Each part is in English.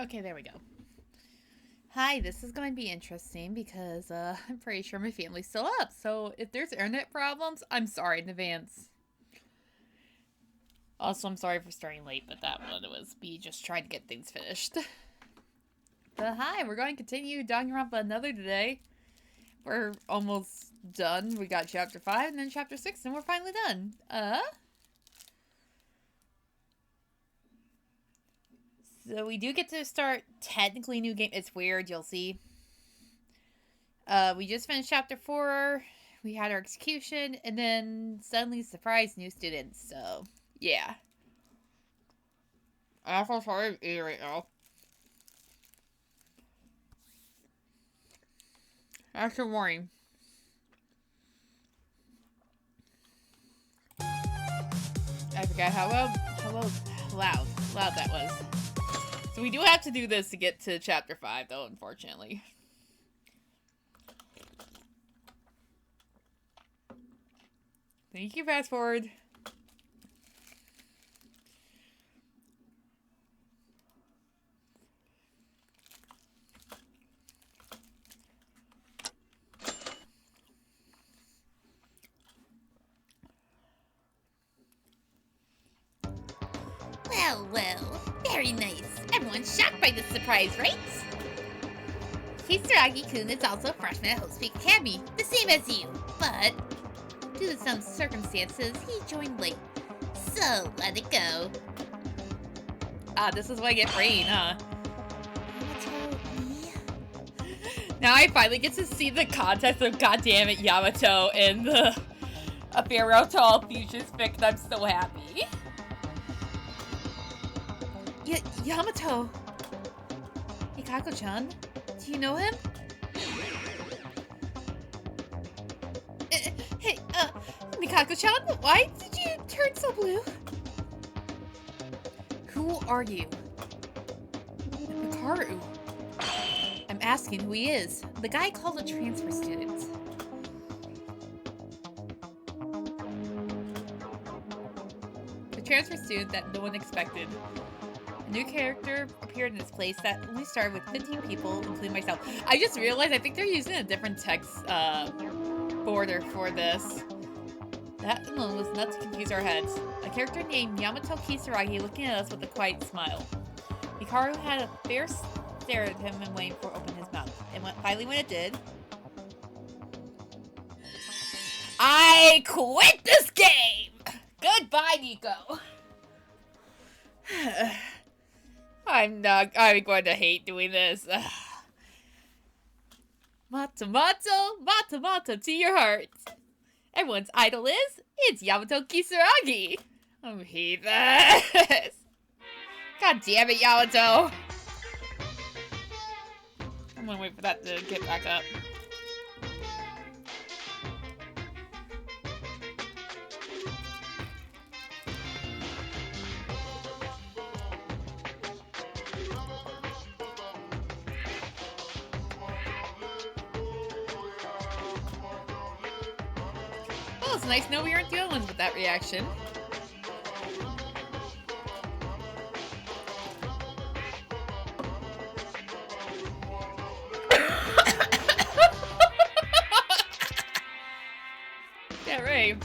Okay, there we go. Hi, this is going to be interesting because I'm pretty sure my family's still up. So if there's internet problems, I'm sorry in advance. Also, I'm sorry for starting late, but that one was me just trying to get things finished. But hi, we're going to continue Danganronpa another today. We're almost done. We got chapter 5 and then chapter 6, and we're finally done. So we do get to start technically new game. It's weird, you'll see. We just finished chapter 4. We had our execution, and then suddenly surprise new students. So, yeah. I'm so sorry to eat right now. After warning. I forgot how loud that was. So we do have to do this to get to chapter 5, though, unfortunately. Thank you, fast forward. Well, very nice. Everyone's shocked by this surprise, right? Kisaragi-kun is also a freshman at Host Peak Academy, the same as you. But, due to some circumstances, he joined late. So, let it go. This is what I get brain, huh? Now I finally get to see the context of goddammit Yamato and the Pharaoh to all futures fic, and I'm so happy. Yamato! Mikako-chan? Do you know him? Hey, Mikako-chan? Why did you turn so blue? Who are you? Lucario. I'm asking who he is. The guy called a transfer student. The transfer student that no one expected. A new character appeared in this place that only started with 15 people, including myself. I just realized I think they're using a different text border for this. That alone was enough to confuse our heads. A character named Yamato Kisaragi looking at us with a quiet smile. Hikaru had a fair stare at him and waiting for it to open his mouth. And finally when it did... I quit this game! Goodbye, Nico! I'm going to hate doing this. Mata to your heart. Everyone's idol is, it's Yamato Kisaragi. I hate this. God damn it, Yamato. I'm gonna wait for that to get back up. Well, it's nice to know we aren't the only ones with that reaction. Yeah, right.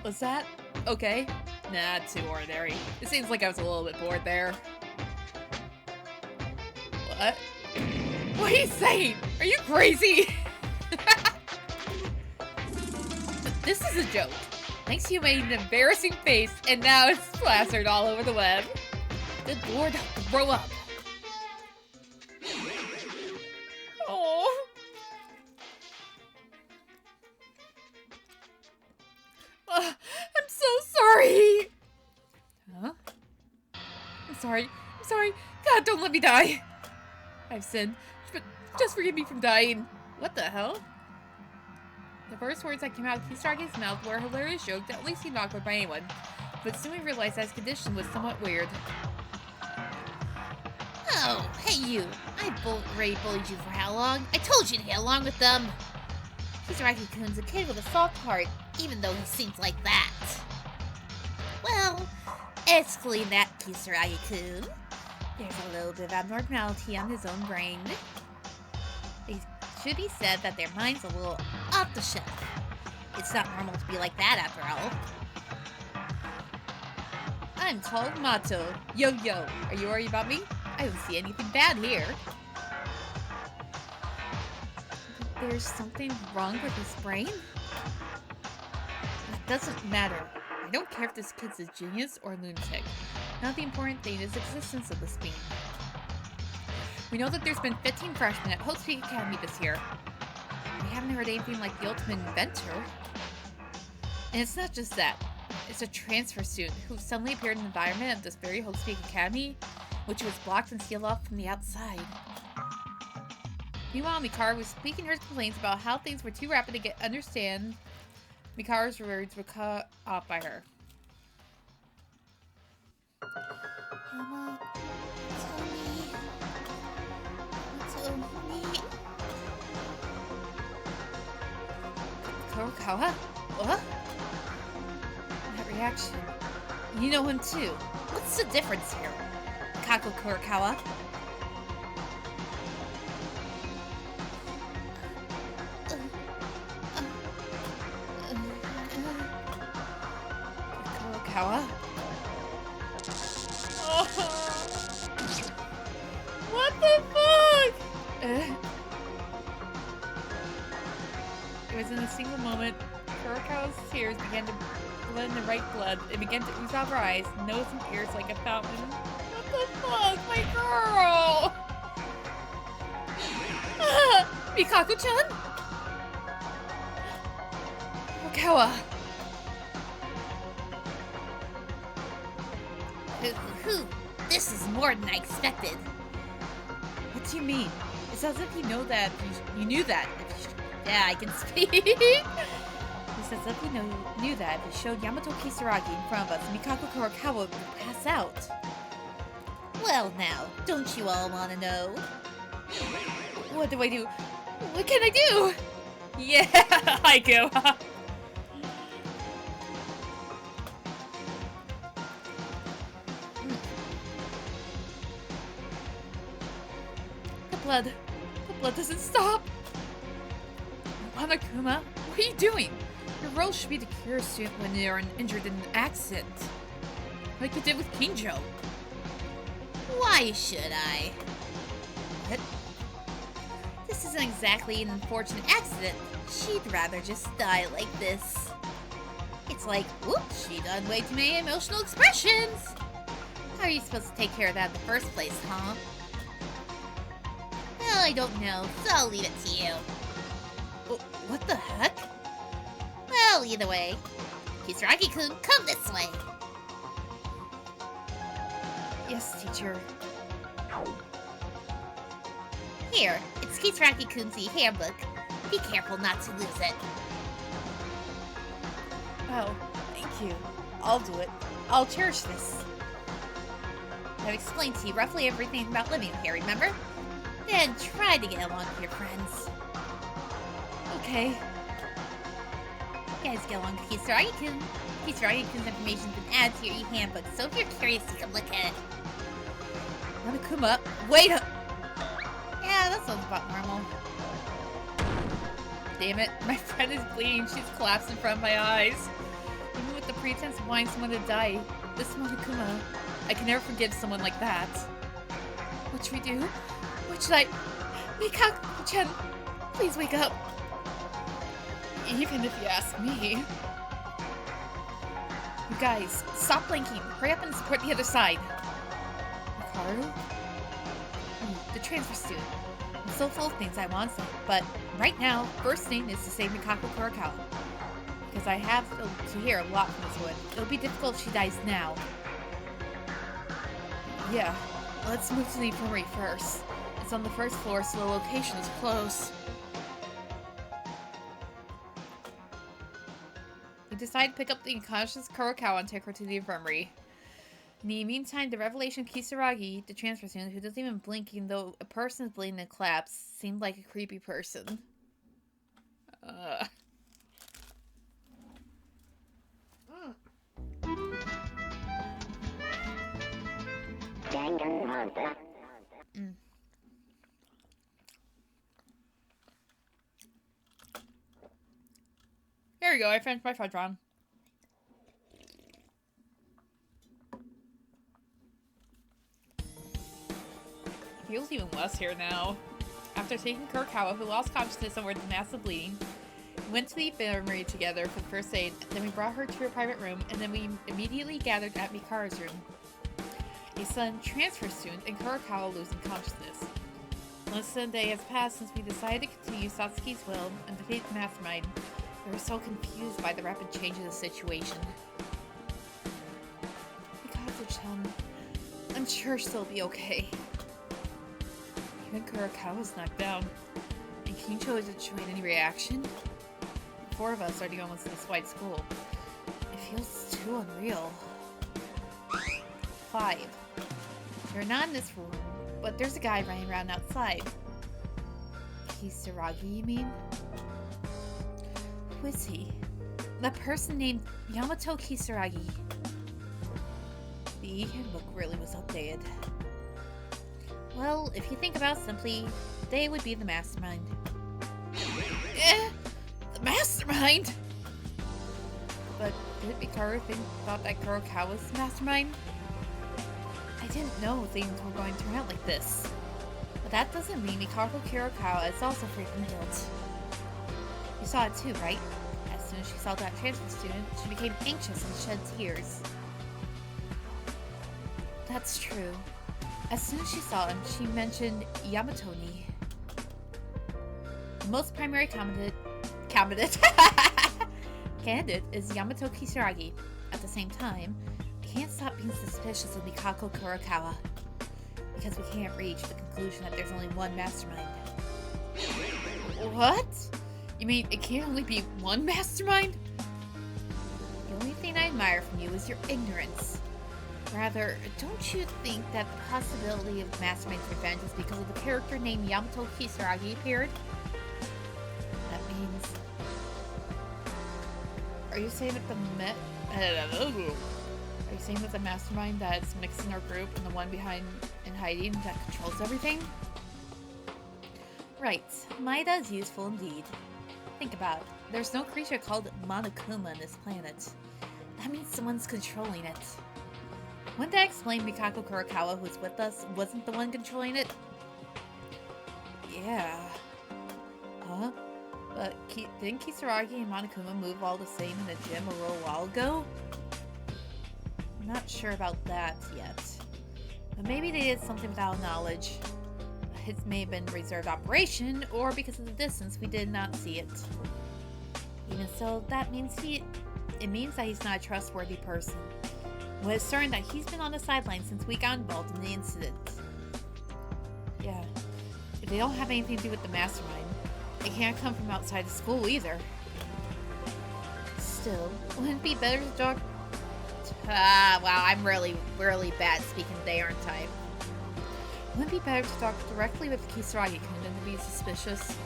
Was that okay? Nah, too ordinary. It seems like I was a little bit bored there. What? What are you saying? Are you crazy? This is a joke. Thanks, you made an embarrassing face, and now it's plastered all over the web. Good lord, grow up. Oh. I'm so sorry. Huh? I'm sorry. God, don't let me die. I've sinned, but just forgive me from dying. What the hell? The first words that came out of Kisaragi's mouth were a hilarious joke that at least seemed awkward by anyone, but soon we realized that his condition was somewhat weird. Oh, hey you. I already bullied you for how long? I told you to get along with them. Kisaragi-kun's a kid with a soft heart, even though he seems like that. Well, Excluding that, Kisaragi-kun. There's a little bit of abnormality on his own brain. It should be said that their mind's a little off the shelf. It's not normal to be like that after all. I'm called Mato. Yo, are you worried about me? I don't see anything bad here. There's something wrong with his brain? It doesn't matter. I don't care if this kid's a genius or a lunatic. Not the important thing is the existence of this being. We know that there's been 15 freshmen at Hope's Peak Academy this year. We haven't heard anything like the ultimate inventor. And it's not just that. It's a transfer student who suddenly appeared in the environment of this very Hope's Peak Academy, which was blocked and sealed off from the outside. Meanwhile, Mikara was speaking her complaints about how things were too rapid to understand. Mikara's words were cut off by her. Mama, tell me. Kurokawa? What? That reaction. You know him too. What's the difference here? Kako Kurokawa? Kurokawa? Oh. What the fuck? It was in a single moment, Kurokawa's tears began to blend the right blood. It began to ooze out her eyes, nose and ears like a fountain. What the fuck? My girl! Mikaku-chan? Kurokawa. This is more than I expected. What do you mean? It's as if you know that you knew that. Yeah, I can speak. It's as if you knew that if you showed Yamato Kisaragi in front of us, Mikaku Kurokawa would pass out. Well now, don't you all want to know? What do I do? What can I do? Yeah, I go. The blood doesn't stop. Monokuma, what are you doing? Your role should be to cure a student when they are injured in an accident. Like you did with Kinjo. Why should I? What? This isn't exactly an unfortunate accident. She'd rather just die like this. It's like, whoops, she done way too many emotional expressions. How are you supposed to take care of that in the first place, huh? Well, I don't know, so I'll leave it to you. What the heck? Well, either way. Kisaragi-kun, come this way. Yes, teacher. Here, it's Kisaragi-kun's handbook. Be careful not to lose it. Oh, thank you. I'll do it. I'll cherish this. I've explained to you roughly everything about living here, remember? Then try to get along with your friends. Okay. You guys get along with Kisaragi-kun. Kisaragi-kun's information's been added to your e-handbook, so if you're curious, you can look at it. Monokuma, wait up! Yeah, that sounds about normal. Damn it, my friend is bleeding. She's collapsed in front of my eyes. Even with the pretense of wanting someone to die, this Monokuma, I can never forgive someone like that. What should we do? What should I... Mikaku-chan, please wake up. Even if you ask me. You guys, stop blinking. Hurry up and support the other side. Lucario? The transfer student. I'm so full of things I want to say, but right now, first thing is to save Mikaku Kurokawa. Because I have to hear a lot from this wood. It'll be difficult if she dies now. Yeah, let's move to the infirmary first. It's on the first floor, so the location is close. We decide to pick up the unconscious Kurokawa and take her to the infirmary. In the meantime, the revelation of Kisaragi, the transfer student, who doesn't even blink even though a person is bleeding and collapse, seemed like a creepy person. Mm. There we go, I finished my fudge round. Feels even less here now. After taking Kurokawa, who lost consciousness over the massive bleeding, we went to the infirmary together for the first aid, then we brought her to her private room, and then we immediately gathered at Mikara's room. A sudden transfer student and Kurokawa losing consciousness. Less than a day has passed since we decided to continue Satsuki's will and defeat the mastermind. We were so confused by the rapid change of the situation. Mikado-chan, I'm sure she'll be okay. Even Kurokawa's knocked down, and Kincho isn't showing any reaction. The 4 of us are the only ones in this white school. It feels too unreal. 5. They're not in this room, but there's a guy running around outside. Kisaragi, you mean? Who is he? That person named Yamato Kisaragi. The handbook really was updated. Well, if you think about it simply, they would be the mastermind. The mastermind? But did Mikaro thought that Kurokawa was the mastermind? I didn't know things were going to turn out like this. But that doesn't mean Mikaro Kurokawa is also free from guilt. You saw it too, right? As soon as she saw that transfer student, she became anxious and shed tears. That's true. As soon as she saw him, she mentioned Yamato-ni. The most primary candidate is Yamato Kisaragi. At the same time, we can't stop being suspicious of Mikako Kurokawa, because we can't reach the conclusion that there's only one mastermind. What? You mean it can't only be one mastermind? The only thing I admire from you is your ignorance. Rather, don't you think that the possibility of Mastermind's revenge is because of the character named Yamato Kisaragi appeared? That means... Are you saying that Are you saying that the mastermind that's mixed in our group and the one behind and hiding that controls everything? Right. Maida is useful indeed. Think about it. There's no creature called Monokuma on this planet. That means someone's controlling it. Wouldn't that explain Mikako Kurokawa, who's with us, wasn't the one controlling it? Yeah. Huh? But didn't Kisaragi and Monokuma move all the same in the gym a little while ago? I'm not sure about that yet. But maybe they did something without knowledge. It may have been a reserved operation, or because of the distance, we did not see it. Even so, that means it means that he's not a trustworthy person. Well, it's certain that he's been on the sidelines since we got involved in the incident. Yeah. If they don't have anything to do with the mastermind, it can't come from outside the school either. Still, wouldn't it be better to talk... wow, I'm really bad speaking they, aren't I? Wouldn't it be better to talk directly with Kisaragi-kun than to be suspicious?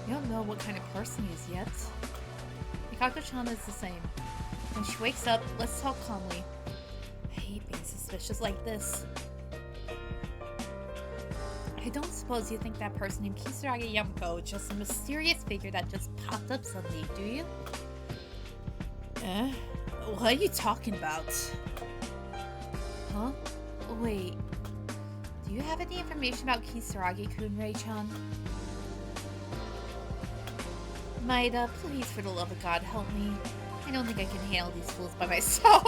You don't know what kind of person he is yet. Mikako-chan is the same. When she wakes up, let's talk calmly. I hate being suspicious like this. I don't suppose you think that person named Kisaragi Yamato is just a mysterious figure that just popped up suddenly, do you? What are you talking about? Huh? Wait. Do you have any information about Kisaragi-kun, Rei-chan? Maida, please, for the love of God, help me. I don't think I can handle these fools by myself.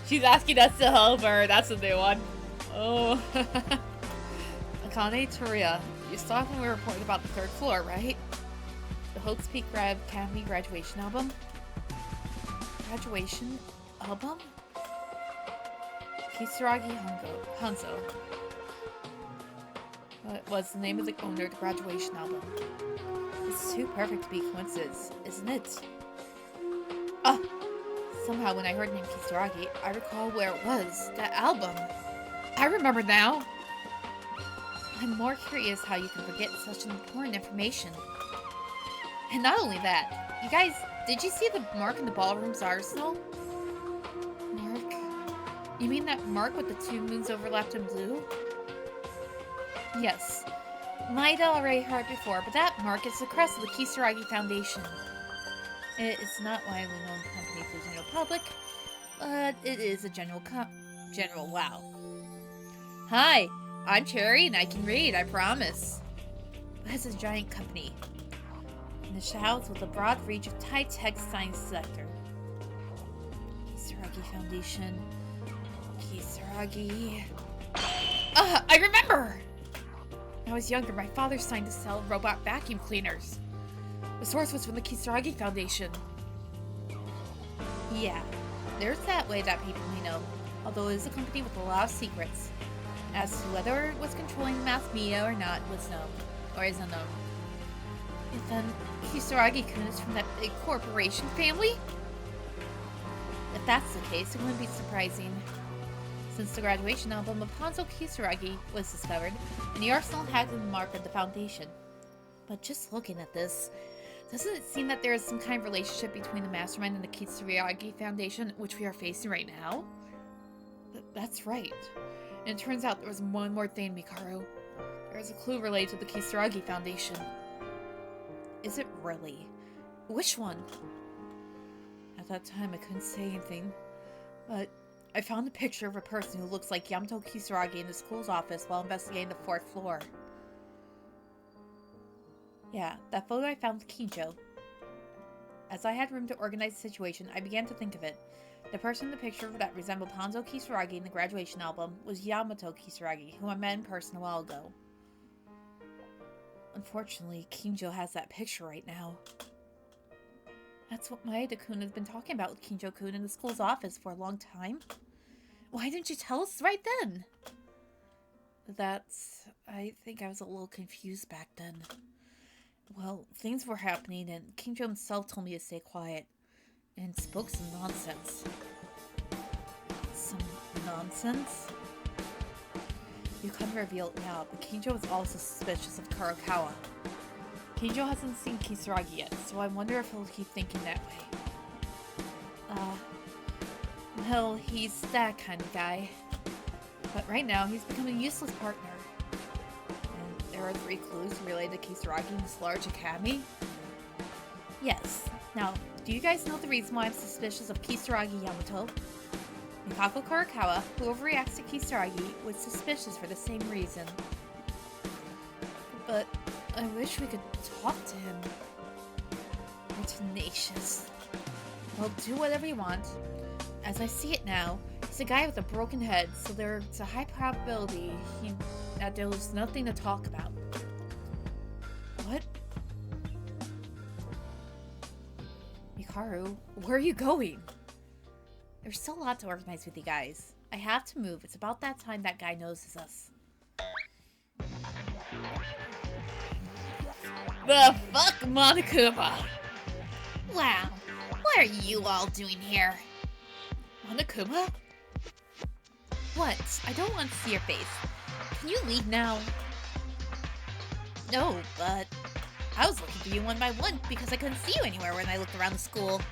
She's asking us to help her. That's a new one. Oh. Akane Toria, you saw when we reported about the 3rd floor, right? The Hope's Peak Academy graduation album? Graduation album? Kisaragi Hanzo. What was the name of the owner of the graduation album? It's too perfect to be a coincidence, isn't it? Ah! Somehow when I heard the name Kisaragi, I recall where it was. That album. I remember now! I'm more curious how you can forget such important information. And not only that, you guys, did you see the mark in the ballroom's arsenal? Mark? You mean that mark with the 2 moons overlapped in blue? Yes. Might already heard before, but that mark is the crest of the Kisaragi Foundation. It is not widely known company to the general public, but it is a general wow. Hi, I'm Cherry and I can read, I promise. But it's a giant company. And it shouts with a broad reach of high-tech science sector. Kisaragi Foundation. Kisaragi. I remember! When I was younger, my father signed to sell robot vacuum cleaners. The source was from the Kisaragi Foundation. Yeah, there's that way that people may know, although it is a company with a lot of secrets. As to whether it was controlling the mass media or not was known, or is unknown. And then, Kisaragi-kun is from that big corporation family? If that's the case, it wouldn't be surprising. Since the graduation album of Hanzo Kisaragi was discovered, and the arsenal had the mark of the foundation. But just looking at this, doesn't it seem that there is some kind of relationship between the mastermind and the Kisaragi Foundation, which we are facing right now? That's right. And it turns out there was one more thing, Mikaru. There is a clue related to the Kisaragi Foundation. Is it really? Which one? At that time, I couldn't say anything, but I found a picture of a person who looks like Yamato Kisaragi in the school's office while investigating the 4th floor. Yeah, that photo I found with Kinjo. As I had room to organize the situation, I began to think of it. The person in the picture that resembled Hanzo Kisaragi in the graduation album was Yamato Kisaragi, whom I met in person a while ago. Unfortunately, Kinjo has that picture right now. That's what Maeda-kun has been talking about with Kinjo-kun in the school's office for a long time. Why didn't you tell us right then? I think I was a little confused back then. Well, things were happening and Kinjo himself told me to stay quiet. And spoke some nonsense. Some nonsense? You couldn't reveal it now, but Kinjo was also suspicious of Karakawa. Kinjo hasn't seen Kisaragi yet, so I wonder if he'll keep thinking that way. Well, he's that kind of guy. But right now, he's become a useless partner. And there are 3 clues related to Kisaragi in this large academy? Yes. Now, do you guys know the reason why I'm suspicious of Kisaragi Yamato? Mikako Karakawa, who overreacts to Kisaragi, was suspicious for the same reason. But I wish we could talk to him. You're tenacious. Well, do whatever you want. As I see it now, he's a guy with a broken head, so there's a high probability that there was nothing to talk about. What? Mikaru, where are you going? There's still a lot to organize with you guys. I have to move. It's about that time that guy notices us. The fuck, Monokuma? Wow, what are you all doing here? Monokuma? What? I don't want to see your face. Can you leave now? No, but I was looking for you one by one because I couldn't see you anywhere when I looked around the school.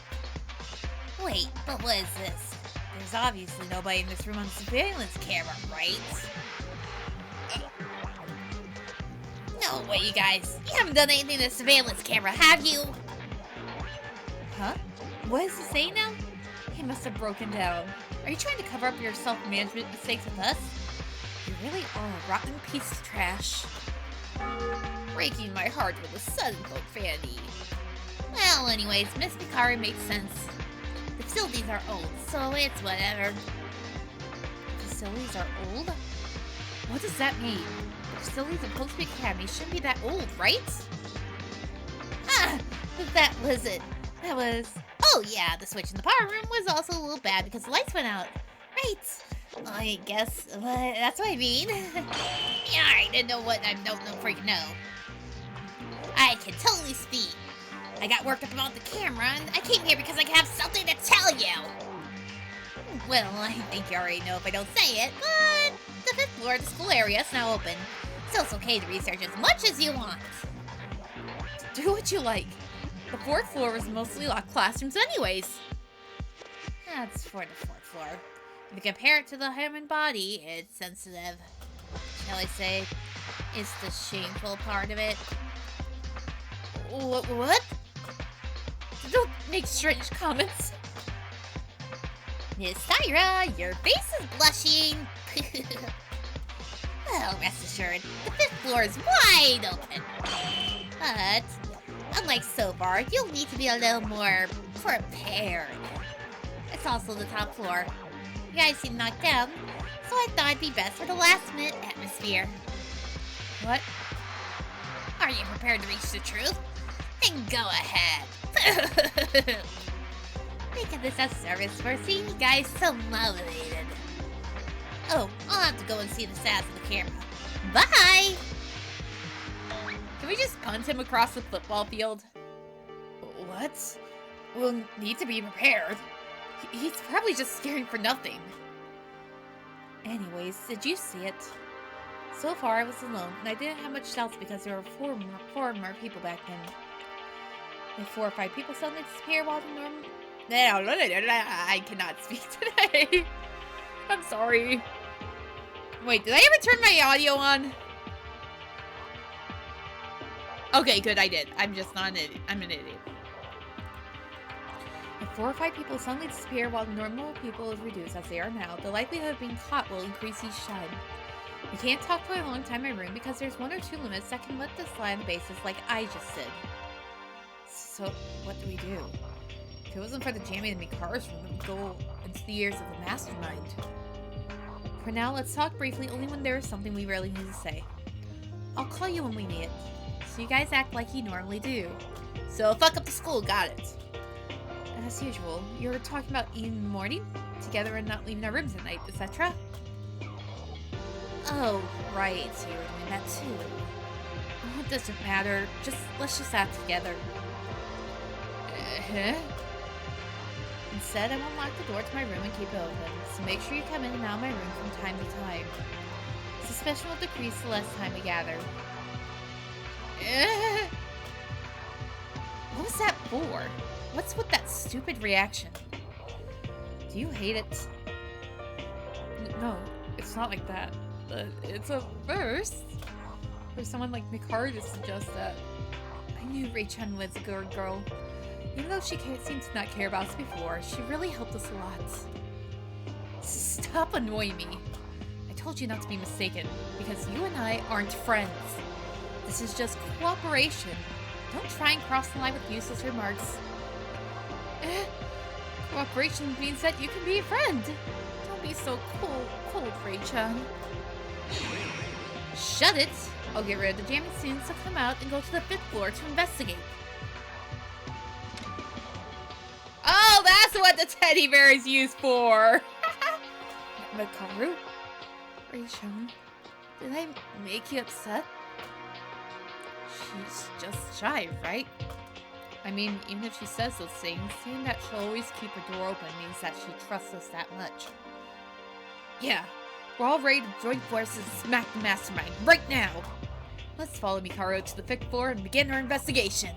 Wait, but what is this? There's obviously nobody in this room on surveillance camera, right? No way, you guys. You haven't done anything to the surveillance camera, have you? Huh? What is he saying now? He must have broken down. Are you trying to cover up your self-management mistakes with us? You really are a rotten piece of trash. Breaking my heart with a sudden vote, Fanny. Well, anyways, Miss Mikaru makes sense. The facilities are old, so it's whatever. Facilities are old? What does that mean? The facilities of Post Academy shouldn't be that old, right? Ah, that was it. That was... Oh yeah, the switch in the power room was also a little bad because the lights went out. Right. I guess that's what I mean. Yeah, I didn't know what I don't freaking know. I can totally speak. I got worked up about the camera, and I came here because I have something to tell you. Well, I think you already know if I don't say it, but the 5th floor of the school area is now open, so it's okay to research as much as you want. Do what you like. The 4th floor was mostly locked classrooms anyways. That's for the 4th floor. If you compare it to the human body, it's sensitive. Shall I say, it's the shameful part of it. What? Don't make strange comments. Miss Tyra, your face is blushing. Well, rest assured, the 5th floor is wide open. But, unlike so far, you'll need to be a little more prepared. It's also the top floor. You guys seem knocked down, so I thought it'd be best for the last-minute atmosphere. What? Are you prepared to reach the truth? Then go ahead. Think of this as service for seeing you guys so motivated. Oh, I'll have to go and see the stats of the camera. Bye! Can we just punt him across the football field? What? We'll need to be prepared. He's probably just scaring for nothing. Anyways, did you see it? So far, I was alone, and I didn't have much doubts because there were four more people back then. If 4 or 5 people suddenly disappear while the normal... I cannot speak today. I'm sorry. Wait, did I ever turn my audio on? Okay, good, I did. I'm just not an idiot. I'm an idiot. If 4 or 5 people suddenly disappear while the normal people is reduced as they are now, the likelihood of being caught will increase each time. You can't talk for a long time in my room because there's 1 or 2 limits that can let this slide on the basis like I just did. So, what do we do? If it wasn't for the jamming in Mikara's room, it would go into the ears of the mastermind. For now, let's talk briefly only when there is something we really need to say. I'll call you when we need it. So you guys act like you normally do. So fuck up the school, got it. As usual, you're talking about eating in the morning, together and not leaving our rooms at night, etc. Oh, right, so you were doing that too. Oh, it doesn't matter. Let's just act together. Instead, I won't lock the door to my room and keep it open, so make sure you come in and out of my room from time to time. Suspicion will decrease the less time we gather. What was that for? What's with that stupid reaction? Do you hate it? No, it's not like that. It's a first for someone like Mikara to suggest that. I knew Rei-chan was a good girl. Even though she seemed to not care about us before, she really helped us a lot. Stop annoying me. I told you not to be mistaken, because you and I aren't friends. This is just cooperation. Don't try and cross the line with useless remarks. Cooperation means that you can be a friend. Don't be so cold, Rei-chan. Shut it! I'll get rid of the jamming soon, so come out and go to the 5th floor to investigate. Oh, that's what the teddy bear is used for! Mikaru? Rei-chan, did I make you upset? She's just shy, right? I mean, even if she says those things, seeing that she'll always keep her door open means that she trusts us that much. Yeah, we're all ready to join forces and smack the mastermind right now! Let's follow Mikaru to the 5th floor and begin our investigation.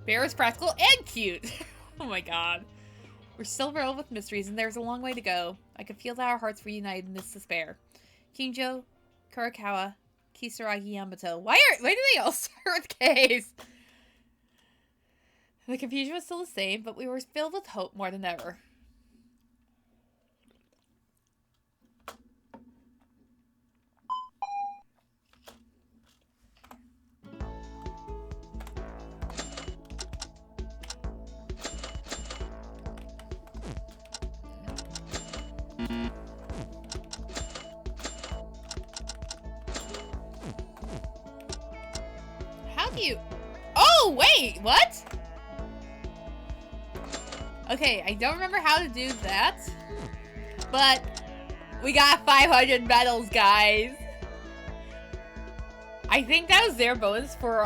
Bear is practical and cute! Oh my god. We're still riddled with mysteries and there's a long way to go. I could feel that our hearts were united in this despair. Kinjo, Kurakawa, Kisaragi, Yamato. Why do they all start with K's? The confusion was still the same, but we were filled with hope more than ever. How do you... Oh, wait, what? Okay, I don't remember how to do that, but we got 500 medals, guys. I think that was their bonus for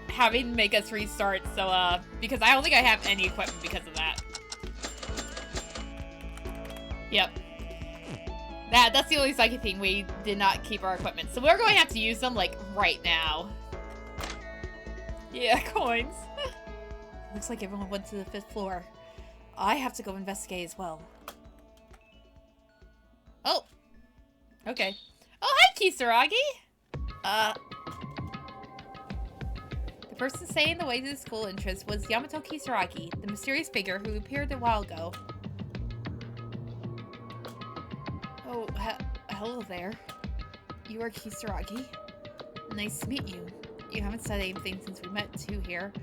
having to make us restart, so because I don't think I have any equipment because of that. Yep. That's the only psychic thing. We did not keep our equipment, so we're going to have to use them like right now. Yeah, coins. Looks like everyone went to the 5th floor. I have to go investigate as well. Oh. Okay. Oh, hi, Kisaragi! The person saying the way to the school entrance was Yamato Kisaragi, the mysterious figure who appeared a while ago. Oh, hello there. You are Kisaragi? Nice to meet you. You haven't said anything since we met too here.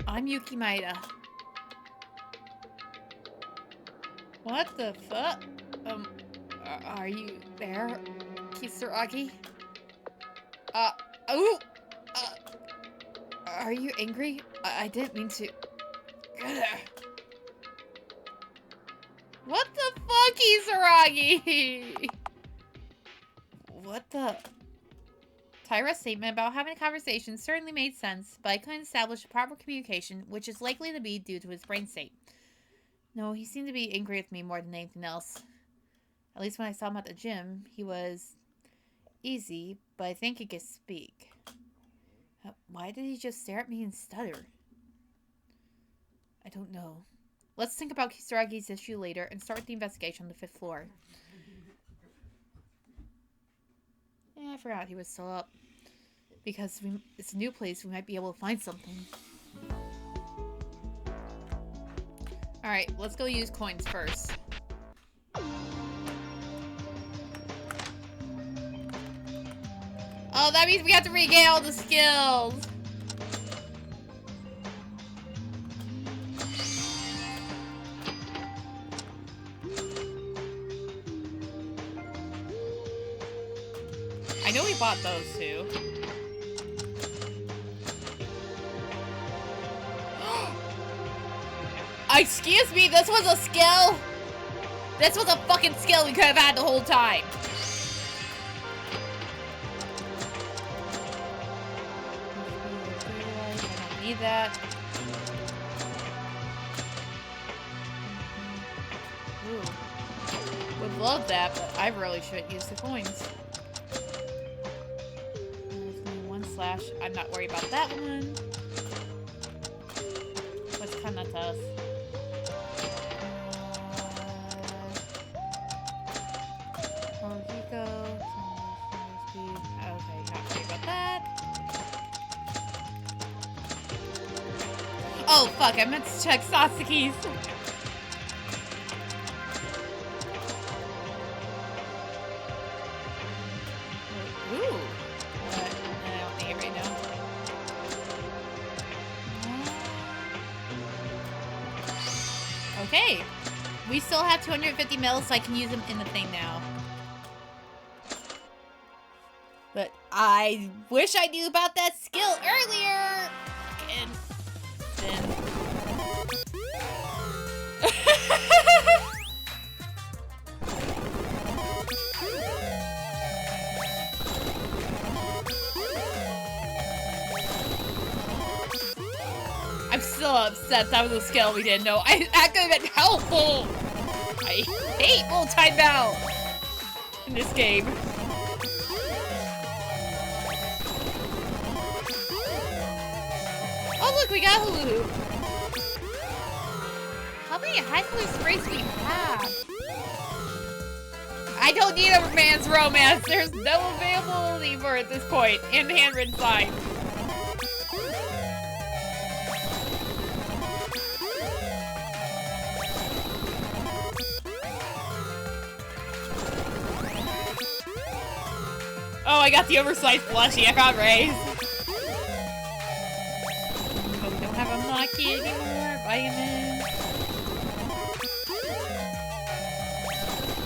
I'm Yuki Maeda. What the fuck? Are you there, Kisaragi? Oh! Are you angry? I didn't mean to... What the fuck, Kisaragi? What the... Tyra's statement about having a conversation certainly made sense, but I couldn't establish a proper communication, which is likely to be due to his brain state. No, he seemed to be angry with me more than anything else. At least when I saw him at the gym, he was easy, but I think he could speak. Why did he just stare at me and stutter? I don't know. Let's think about Kisaragi's issue later and start the investigation on the 5th floor. Yeah, I forgot he was still up. Because it's a new place, we might be able to find something. Alright, let's go use coins first. Oh, that means we have to regain all the skills! I know we bought those two. Excuse me, this was a skill? This was a fucking skill we could have had the whole time. I don't need that. Ooh. Would love that, but I really shouldn't use the coins. Slash. I'm not worried about that one. What's kind of tough? Hiko. Okay, not worried about that. Oh, fuck. I meant to check Sasuke's. Ooh. Okay, we still have 250 mils, so I can use them in the thing now. But I wish I knew about that skill earlier! And then... I'm still upset that was a skill we didn't know. That could have been helpful! I hate multi-mount in this game. Oh look, we got hula hoop. How many high school sprays do we have? I don't need a man's romance. There's no availability for it at this point. And handwritten signs. Oh, I got the oversized plushie. I got Ray's. Oh, we don't have a Maki anymore. Vitamin.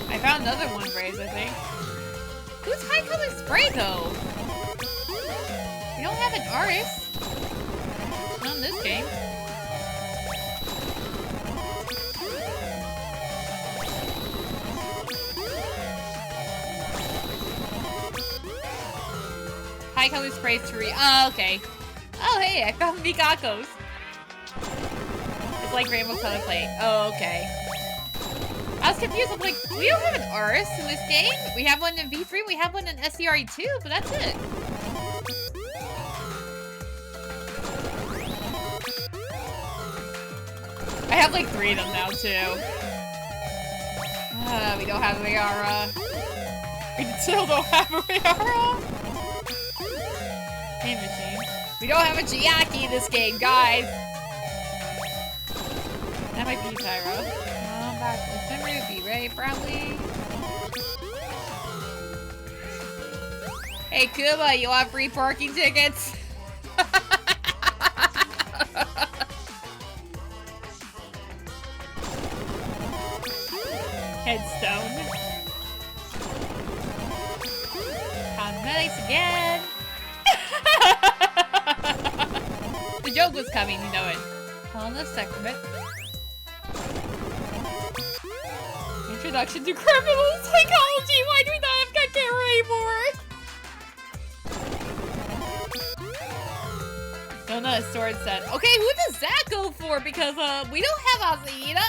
I found another one of Ray's, I think. Who's high color spray, though? We don't have an artist. Not in this game. High color sprays to read. Oh, okay. Oh, hey, I found Mikako's. It's like rainbow color plate. Oh, okay. I was confused. I'm like, we don't have an artist in this game. We have one in V3, we have one in SCRE2, but that's it. I have like 3 of them now too. We don't have a Riara. We still don't have a Riara. Game machine. We don't have a Chiaki in this game, guys. That might be Tyro. Back with some Ruby, right? Probably. Hey, Kuma, you want free parking tickets? Headstone. Cosmetics again. The joke was coming, you know it. Helena Sacrament. Introduction to criminal psychology. Why do we not have Kakera anymore? Don't know a sword set. Okay, who does that go for? Because we don't have Azina.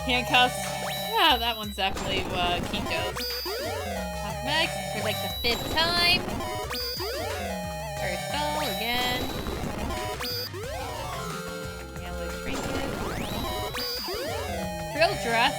Handcuffs. Yeah, that one's definitely Kinjo's. Cosmetics for like the 5th time. First doll again. Yellow trinket. Drill dress.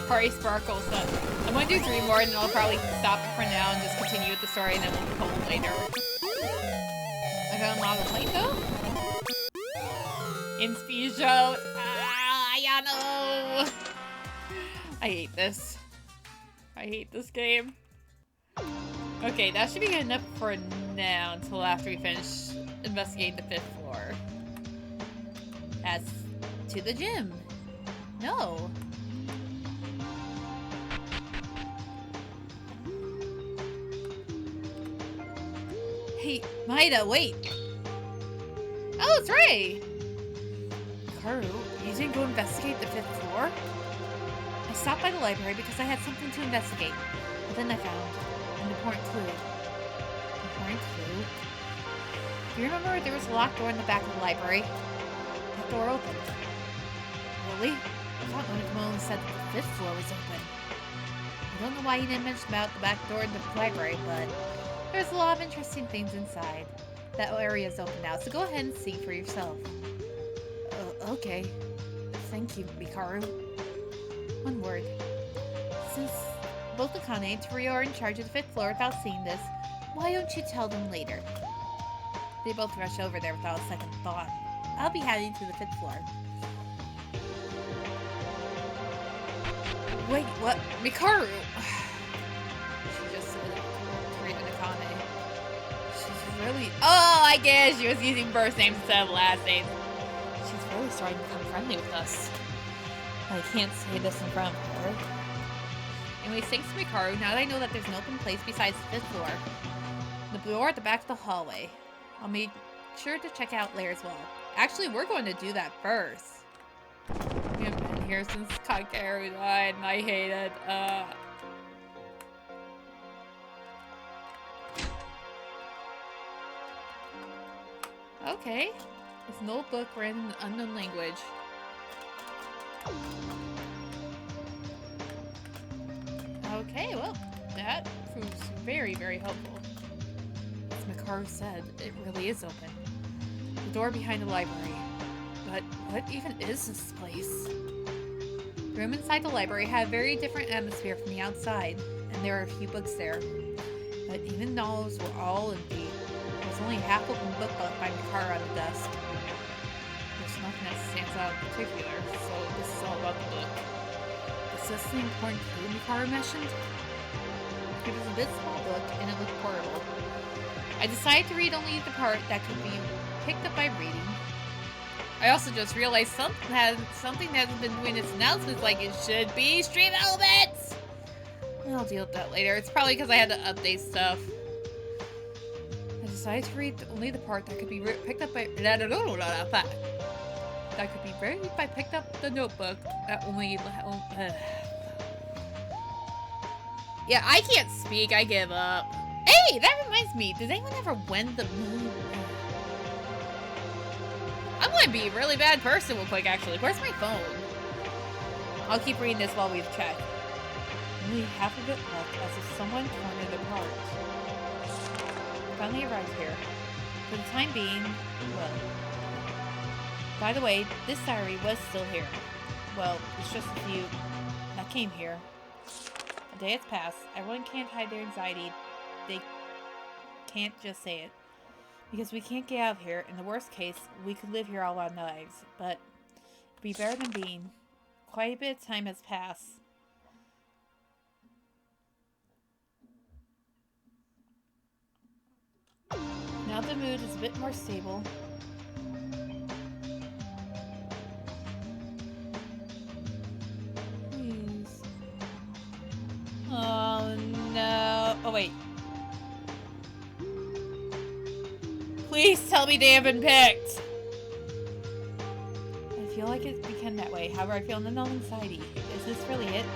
Party Sparkle stuff. I'm going to do 3 more and then I'll probably stop it for now and just continue with the story and then we'll pull later. I got a model plane though. Inspijo. Ayano. I hate this. I hate this game. Okay, that should be good enough for now until after we finish investigating the 5th floor. That's to the gym. No. Hey, Maida, wait! Oh, it's Ray! Karu, you didn't go investigate the 5th floor? I stopped by the library because I had something to investigate. But then I found an important clue. Important clue? Do you remember there was a locked door in the back of the library? That door opened. Really? I thought Monokuma said that the 5th floor was open. I don't know why he didn't mention about the back door in the library, but there's a lot of interesting things inside. That area is open now, so go ahead and see for yourself. Okay. Thank you, Mikaru. One word. Since both Akane and Torio are in charge of the 5th floor without seeing this, why don't you tell them later? They both rush over there without a second thought. I'll be heading to the 5th floor. Wait, what? Mikaru! She just said it. Akane. She's really... Oh, I guess she was using first names instead of last names. She's really starting to become friendly with us. I can't say this in front of her. Anyways, thanks to Mikaru, now that I know that there's an open place besides the 5th floor, the door at the back of the hallway. I'll make sure to check out later as well. Actually, we're going to do that first. We haven't been here since Kakeru died, and I hate it. Okay. This notebook written in an unknown language. Okay, well, that proves very, very helpful. As Mikaru said, it really is open. The door behind the library. But what even is this place? The room inside the library had a very different atmosphere from the outside, and there were a few books there. But even those were all empty. There was only a half-open book left by Mikaru on the desk. There's nothing that stands out in particular, so this is all about the book. Is this the important clue Mikaru mentioned? It was a bit small book, and it looked portable. I decided to read only the part that could be picked up by reading. I also just realized something hasn't been doing its announcements like it should be. Stream elements! I'll deal with that later. It's probably because I had to update stuff. I decided to read only the part that could be picked up by... That could be read by picked up the notebook that only... Yeah, I can't speak. I give up. Hey, that reminds me. Does anyone ever win the moon? I'm gonna be a really bad person real quick, actually. Where's my phone? I'll keep reading this while we check. Only half of it left, as if someone torn it apart. Finally arrived here. For the time being, well. By the way, this diary was still here. Well, it's just a few that came here. A day has passed. Everyone can't hide their anxiety. They can't just say it. Because we can't get out of here. In the worst case, we could live here all our lives. But it'd be better than being. Quite a bit of time has passed. Now the mood is a bit more stable. Please. Oh no. Oh wait. Please tell me they have been picked! I feel like it became that way. However, I feel no anxiety. Is this really it?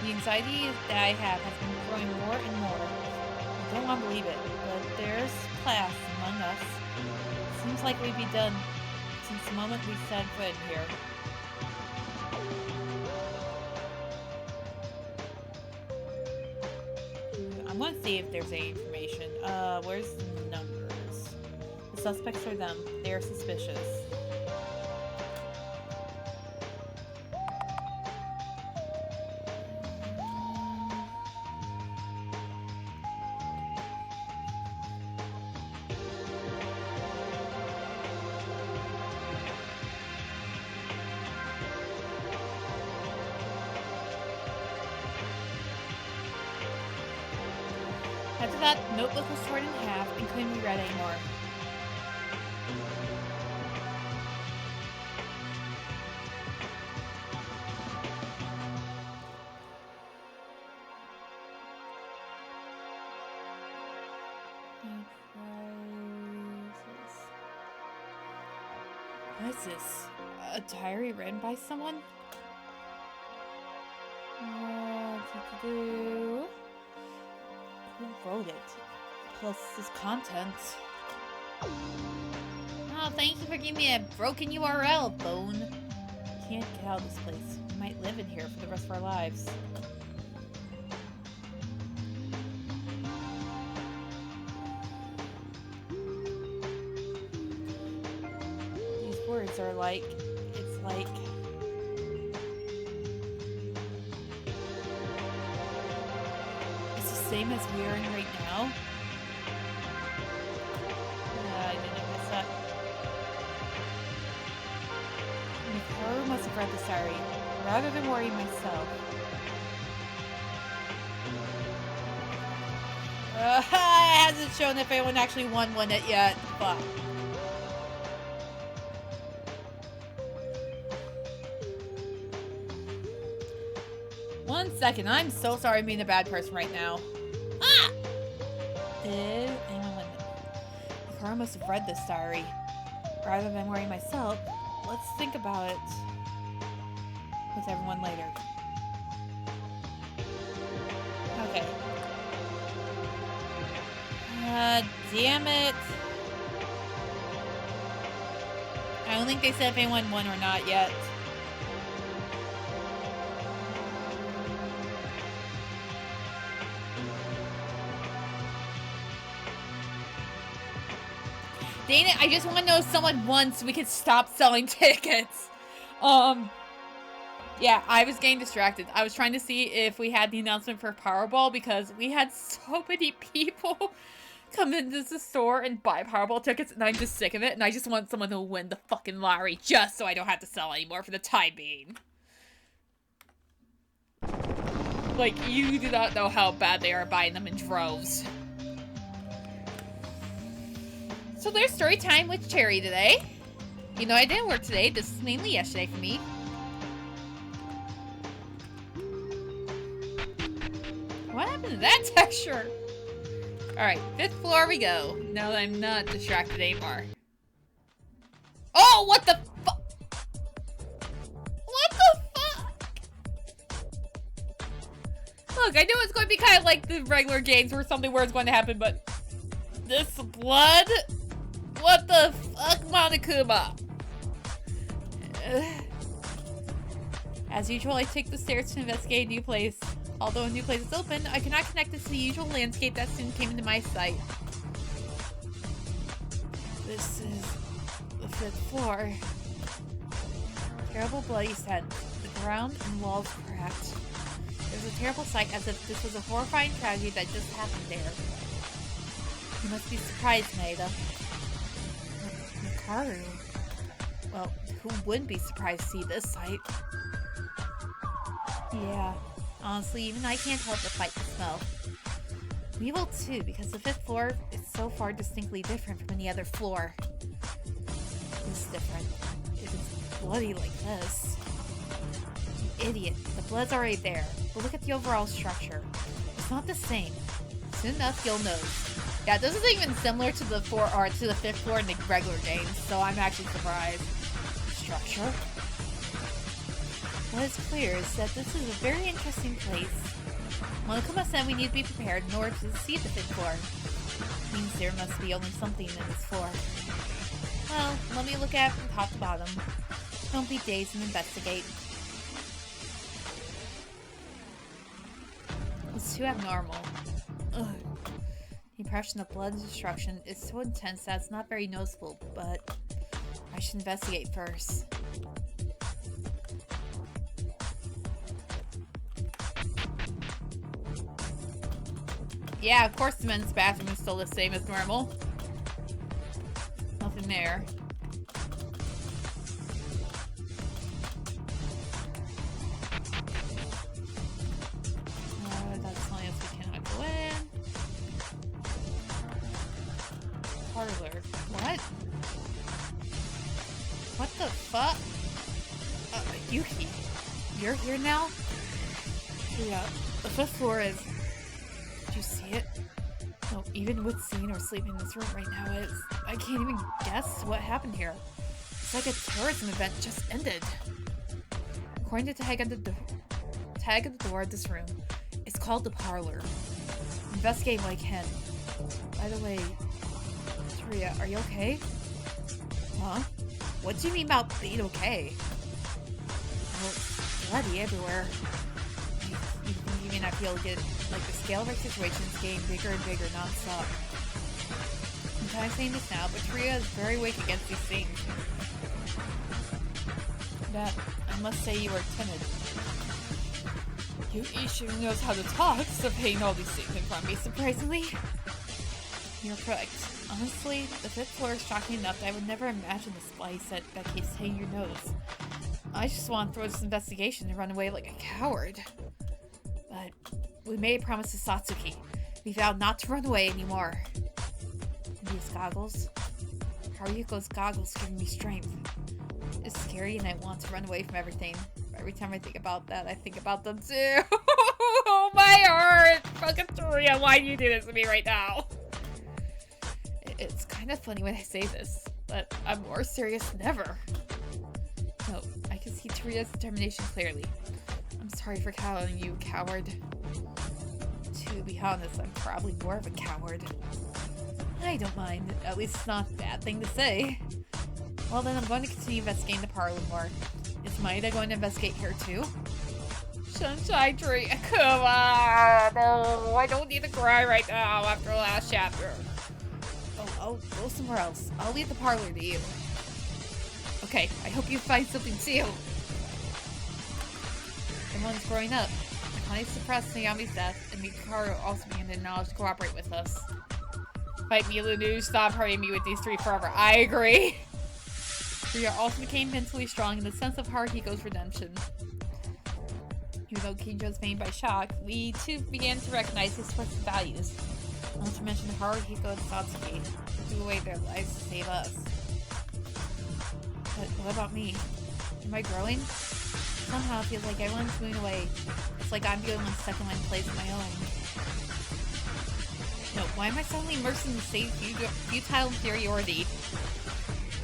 The anxiety that I have has been growing more and more. I don't want to believe it, but there's class among us. Seems like we'd be done since the moment we set foot in here. I'm gonna see if there's any information. Where's the numbers? The suspects are them. They are suspicious. After that, notebook was torn in half and couldn't be read anymore. What is this? A diary written by someone? Who wrote it? Plus this content. Oh, thank you for giving me a broken URL, Bone. We can't get out of this place. We might live in here for the rest of our lives. These words are like... It's like... Same as we are in right now. I didn't miss that. Lucario must have read this diary, rather than worry myself. It hasn't shown if anyone actually won it yet. Fuck. One second, I'm so sorry I'm being a bad person right now. Ah! Did anyone win them? Lucario must have read this diary. Rather than worry myself, let's think about it with everyone later. Okay. Damn it. I don't think they said if anyone won or not yet. Dang it, I just want to know if someone won so we can stop selling tickets. Yeah, I was getting distracted. I was trying to see if we had the announcement for Powerball because we had so many people come into the store and buy Powerball tickets and I'm just sick of it and I just want someone to win the fucking lottery just so I don't have to sell anymore for the time being. Like, you do not know how bad they are buying them in droves. So there's story time with Cherry today. You know, I didn't work today. This is mainly yesterday for me. What happened to that texture? Alright, 5th floor we go. Now that I'm not distracted anymore. Oh, what the fuck? What the fuck? Look, I knew it was going to be kind of like the regular games where something weird is going to happen, but this blood? What the fuck, Monokuma? As usual, I take the stairs to investigate a new place. Although a new place is open, I cannot connect it to the usual landscape that soon came into my sight. This is the 5th floor. Terrible bloody scent. The ground and walls cracked. It was a terrible sight, as if this was a horrifying tragedy that just happened there. You must be surprised, Maeda. Lucario. Well, who wouldn't be surprised to see this sight? Yeah, honestly, even I can't help but fight the smell. We will too, because the 5th floor is so far distinctly different from any other floor. It's different. It is bloody like this. You idiot, the blood's already there, but look at the overall structure. It's not the same. Soon enough, you'll notice. Yeah, this is even similar to the 5th floor in the regular games, so I'm actually surprised. Structure? What is clear is that this is a very interesting place. Monokuma said we need to be prepared in order to see the 5th floor. Means there must be only something in this floor. Well, let me look at it from top to bottom. Don't be dazed and investigate. It's too abnormal. Ugh. The impression of blood and destruction is so intense that it's not very noticeable, but I should investigate first. Yeah, of course the men's bathroom is still the same as normal. Nothing there. That's telling us we cannot go in. Parlor. What? What the fuck? Yuki, you're here now? Yeah, the 5th floor is... Did you see it? No, even with seeing or sleeping in this room right now, I can't even guess what happened here. It's like a terrorism event just ended. According to tag on the door of this room, it's called the parlor. Investigate what I can. By the way, Taria, are you okay? Huh? What do you mean about being okay? Well, it's bloody everywhere. You may not be able to get, like, the scale of our situation is getting bigger and bigger non-stop. I'm kind of saying this now, but Taria is very weak against these things. That, I must say, you are timid. You sure knows how to talk, so paying all these things in front of me, surprisingly. You're correct. Honestly, the 5th floor is shocking enough that I would never imagine the splice that keeps hitting your nose. I just want to throw this investigation and run away like a coward. But we made a promise to Satsuki. We vowed not to run away anymore. These goggles? Haruko's goggles giving me strength. It's scary and I want to run away from everything. Every time I think about that, I think about them too. Oh, my heart! Fucking Taria, why do you do this to me right now? It's kind of funny when I say this, but I'm more serious than ever. No, I can see Taria's determination clearly. I'm sorry for calling you coward. To be honest, I'm probably more of a coward. I don't mind. At least it's not a bad thing to say. Well then, I'm going to continue investigating the parlor more. Is Maeda going to investigate here too? Sunshine Tree, come on! No, I don't need to cry right now after the last chapter. Oh, I'll go somewhere else. I'll leave the parlor to you. Okay, I hope you find something too. Everyone's growing up. Connie suppressed Naomi's death, and Lucario also began to acknowledge to cooperate with us. Fight me, Lunu. Stop hurting me with these three forever. I agree. Ria also became mentally strong in the sense of Haruhiko's redemption. Even though Kinjo's made by shock, we too began to recognize his trusted values. Not to mention Haruhiko and Satsuki, who threw away their lives to save us. But what about me? Am I growing? Somehow it feels like everyone's moving away. It's like I'm the only one stuck in one place of my own. No, why am I suddenly immersed in the same futile inferiority?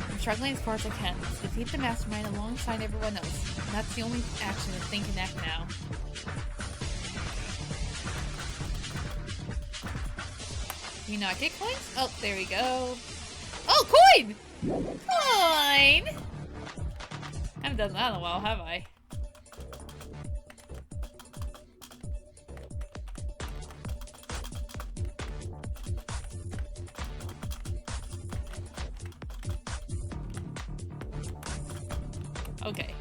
I'm struggling as far as I can to defeat the mastermind alongside everyone else. And that's the only action that thing can act now. You not get coins? Oh, there we go. Oh, coin! Coin! I haven't done that in a while, have I? Okay.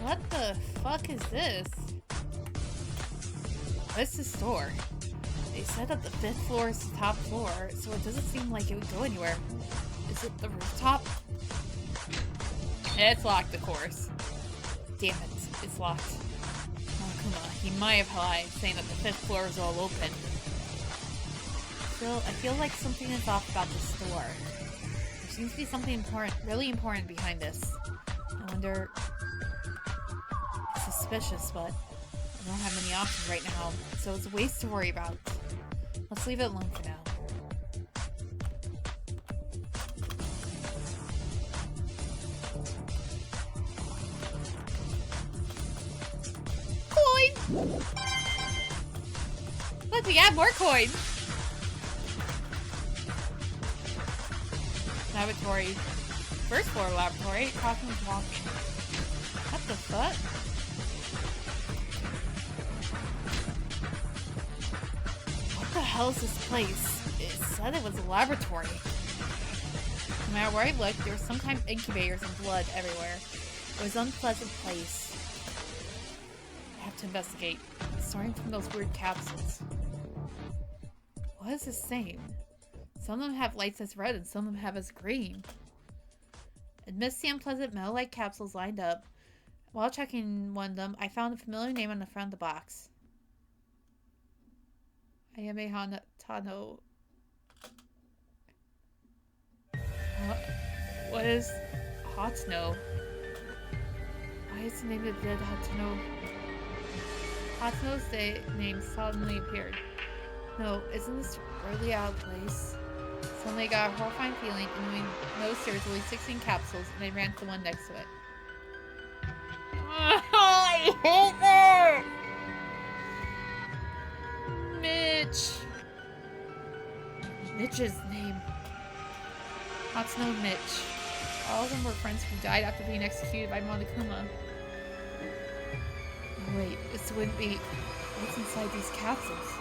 What the fuck is this? What's the store? They said that the 5th floor is the top floor, so it doesn't seem like it would go anywhere. Is it the rooftop? It's locked, of course. Damn it, it's locked. Monokuma, he might have lied, saying that the 5th floor is all open. Still, I feel like something is off about the store. There seems to be something important, really important behind this. I wonder... It's suspicious, but I don't have many options right now, so it's a waste to worry about. Let's leave it alone for now. Coin! Look, we got more coins! Laboratory. First floor laboratory. Talking and walking. What the fuck? What the hell is this place? It said it was a laboratory. No matter where I looked, there was some kind of incubators and blood everywhere. It was an unpleasant place. I have to investigate. Starting from those weird capsules. What is this saying? Some of them have lights as red and some of them have as green. Amidst the unpleasant metal-like capsules lined up, while checking one of them, I found a familiar name on the front of the box. Yamato. What is Hatsuno? Why is the name of the dead Hatsuno? Hatsuno's name suddenly appeared. No, isn't this really out of place? Suddenly I got a horrifying feeling, and we noticed there was only 16 capsules, and I ran to the one next to it. I hate that! Mitch! Mitch's name. Hatsuno Mitch. All of them were friends who died after being executed by Monokuma. Oh, wait, this wouldn't be... What's inside these capsules?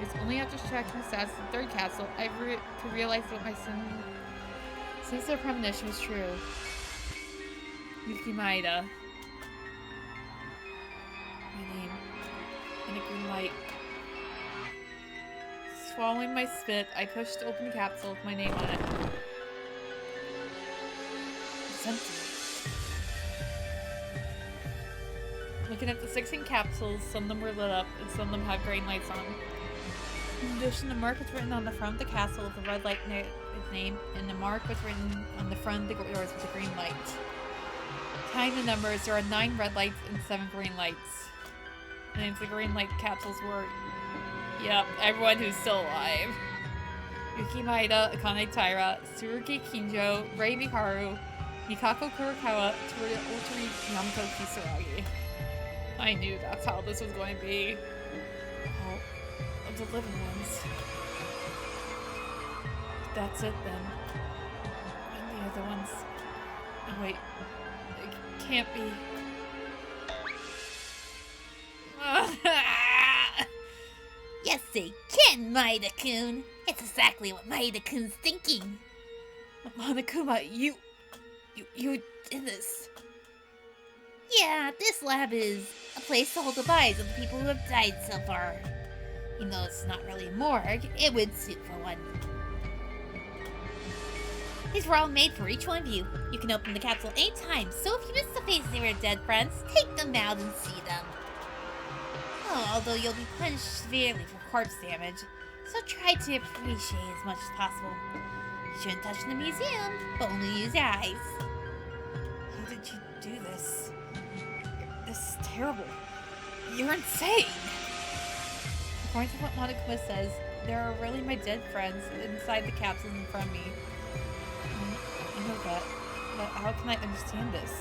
It's only after checking the status of the 3rd capsule I could realize what my sinister premonition was true. Yukimaida. My name. In a green light. Swallowing my spit, I pushed open the capsule with my name on it. It's empty. Looking at the 16 capsules, some of them were lit up, and some of them had green lights on. In addition, a mark was written on the front of the castle with a red light name, and a mark was written on the front of the doors with a green light. Counting the numbers, there are 9 red lights and 7 green lights. The names of the green light capsules were... Yep, everyone who's still alive. Yuki Maeda, Akane Taira, Tsurugi Kinjo, Rei Mikaru, Mikako Kurokawa, It Yamato Kisaragi. I knew that's how this was going to be. All of the living ones. That's it then. And the other ones... Oh, wait. It can't be... Yes, they can, Maeda-kun. It's exactly what Maeda-kun's thinking. Monokuma, you did this. Yeah, this lab is a place to hold the bodies of the people who have died so far. Even though it's not really a morgue, it would suit for one. These were all made for each one of you. You can open the capsule anytime, so if you miss the faces of your dead friends, take them out and see them. Oh, although you'll be punished severely for corpse damage, so try to appreciate as much as possible. You shouldn't touch the museum, but only use your eyes. How did you do this? This is terrible. You're insane! According to what Monokuma says, there are really my dead friends inside the capsules in front of me. I know that, but how can I understand this?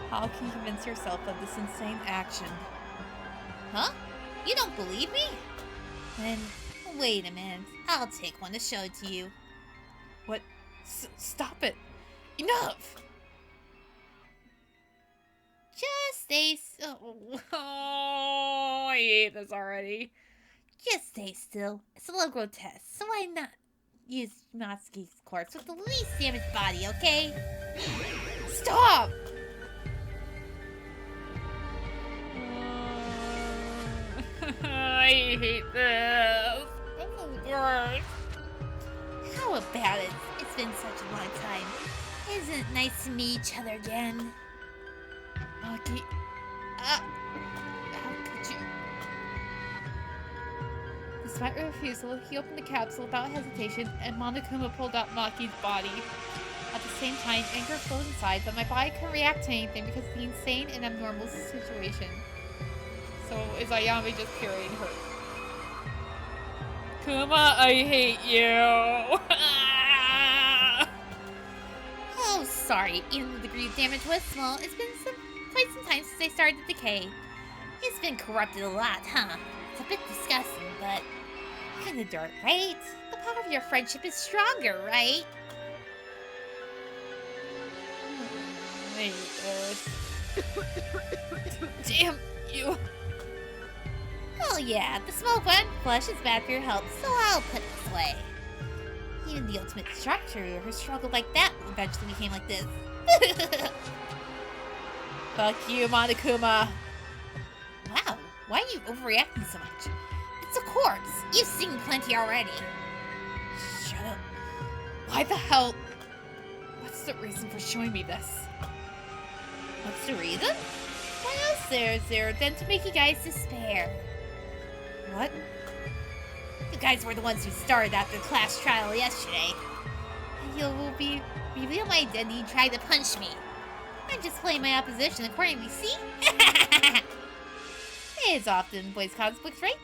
How can you convince yourself of this insane action? Huh? You don't believe me? Then, wait a minute. I'll take one to show it to you. What? Stop it. Enough! Just stay Oh, I hate this already. Just stay still. It's a little grotesque, so why not use Natsuki's corpse with the least damaged body, okay? Stop! I hate this. This is worse. How about it? It's been such a long time. Isn't it nice to meet each other again? Maki, How could you? despite her refusal, he opened the capsule without hesitation, and Monokuma pulled out Maki's body. At the same time, anger flowed inside, but my body couldn't react to anything because of the insane and abnormal situation. So is Ayame just curing her? Kuma, I hate you! Oh, sorry. Even the degree of damage was small, it's been quite some time since I started to decay. It's been corrupted a lot, huh? It's a bit disgusting, but you're in the dirt, right? The power of your friendship is stronger, right? I hate this. Damn you! Oh yeah, the smoke one flush is bad for your health, so I'll put it this way. Even the ultimate structure who struggled like that eventually became like this. Fuck you, Monokuma. Wow, why are you overreacting so much? It's a corpse. You've seen plenty already. Shut up. Why the hell? What's the reason for showing me this? What's the reason? What else is there than to make you guys despair? What? You guys were the ones who started after the class trial yesterday. You will reveal my identity and try to punch me. I'm just playing my opposition accordingly, see? It's often boys' comic books, right?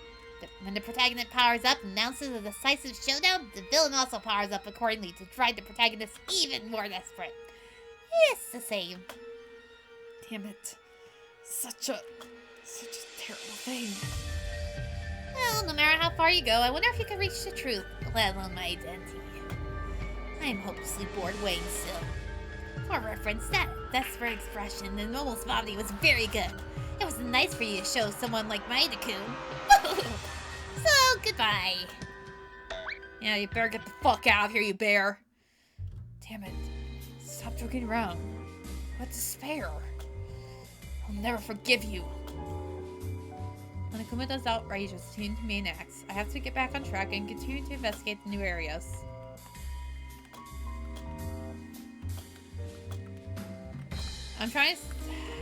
When the protagonist powers up and announces a decisive showdown, the villain also powers up accordingly to drive the protagonist even more desperate. It's the same. Damn it. Such a terrible thing. Well, no matter how far you go, I wonder if you can reach the truth, let alone my identity. I'm hopelessly bored waiting still. For reference, that desperate expression and almost vomiting was very good. It was nice for you to show someone like Maida-kun. So, goodbye. Yeah, you better get the fuck out of here, you bear. Damn it. Stop joking around. What despair? I'll never forgive you. Monokuma does outrageous, inhumane acts. I have to get back on track and continue to investigate the new areas. I'm trying to...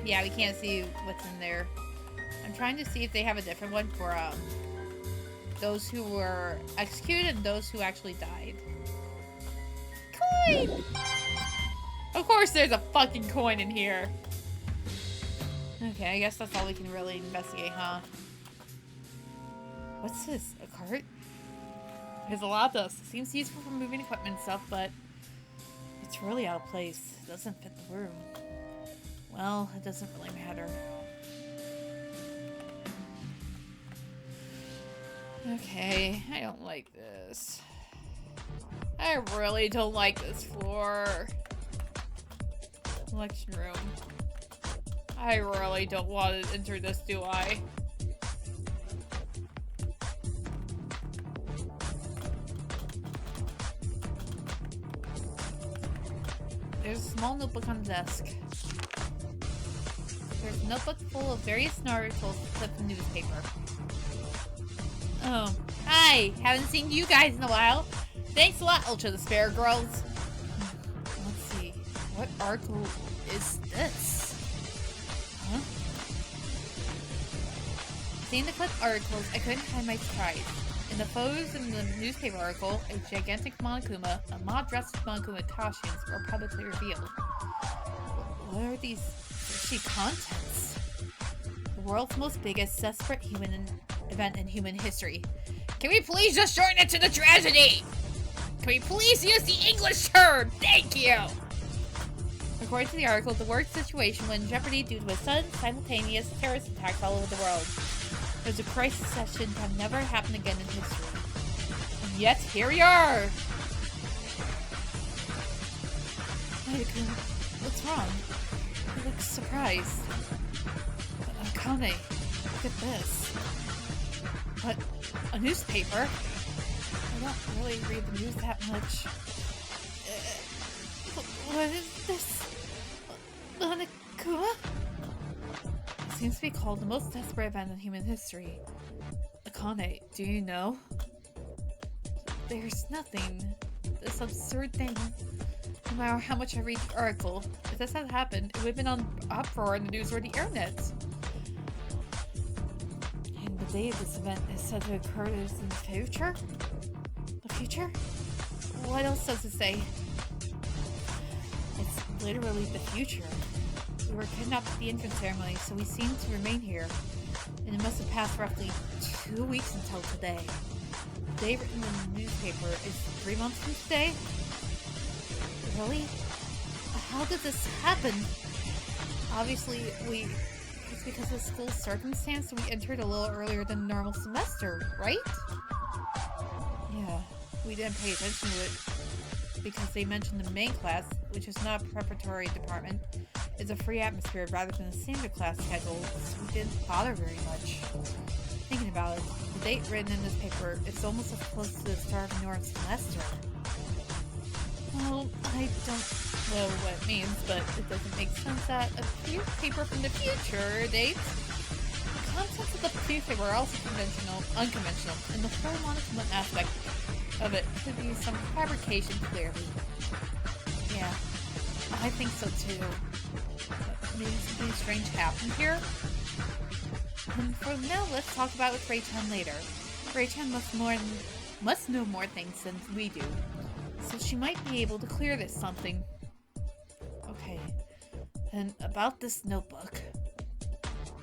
Yeah, we can't see what's in there. I'm trying to see if they have a different one for, those who were executed and those who actually died. Coin! Of course there's a fucking coin in here. Okay, I guess that's all we can really investigate, huh? What's this? A cart? There's a lot of this. It seems useful for moving equipment and stuff, but it's really out of place. It doesn't fit the room. Well, it doesn't really matter. Okay, I don't like this. I really don't like this floor. Collection room. I really don't want to enter this, do I? There's a small notebook on the desk. There's a notebook full of various articles clipped from the newspaper. Oh, hi! Haven't seen you guys in a while. Thanks a lot, Ultra Despair Girls. Let's see. What article is this? Huh? Seeing the clipped articles, I couldn't hide my surprise. In the photos in the newspaper article, a gigantic Monokuma, a mob dressed in Monokuma costumes, were publicly revealed. What are these fishy contents? The world's most biggest, desperate event in human history. Can we please just shorten it to the tragedy? Can we please use the English term? Thank you! According to the article, the world situation was in jeopardy due to a sudden, simultaneous terrorist attacks all over the world. There's a crisis that should have never happened again in history. And yet, here we are! Monokuma, what's wrong? He looks surprised. Akane, look at this. What? A newspaper? I don't really read the news that much. What is this? Monokuma? It seems to be called the most desperate event in human history. Akane, do you know? There's nothing. This absurd thing. No matter how much I read the article, if this had happened, it would have been on uproar in the news or the internet. And the day of this event is said to occur is in the future? The future? What else does it say? It's literally the future. We were kidnapped at the entrance ceremony, so we seem to remain here. And it must have passed roughly 2 weeks until today. The day written in the newspaper is 3 months from today? Really? How did this happen? Obviously, it's because of the school's circumstance we entered a little earlier than the normal semester, right? Yeah, we didn't pay attention to it because they mentioned the main class, which is not a preparatory department, is a free atmosphere rather than a standard class schedule, so we didn't bother very much. Thinking about it, the date written in this paper is almost as close to the start of the normal semester. Well, I don't know what it means, but it doesn't make sense that a paper from the future dates. The contents of the newspaper are also unconventional, and the whole Monokuma aspect of it could be some fabrication, clearly. Yeah, I think so too. But maybe something strange happened here? And for now, let's talk about with Ray-chan later. Ray-chan must know more things than we do. So she might be able to clear this something. Okay. And about this notebook.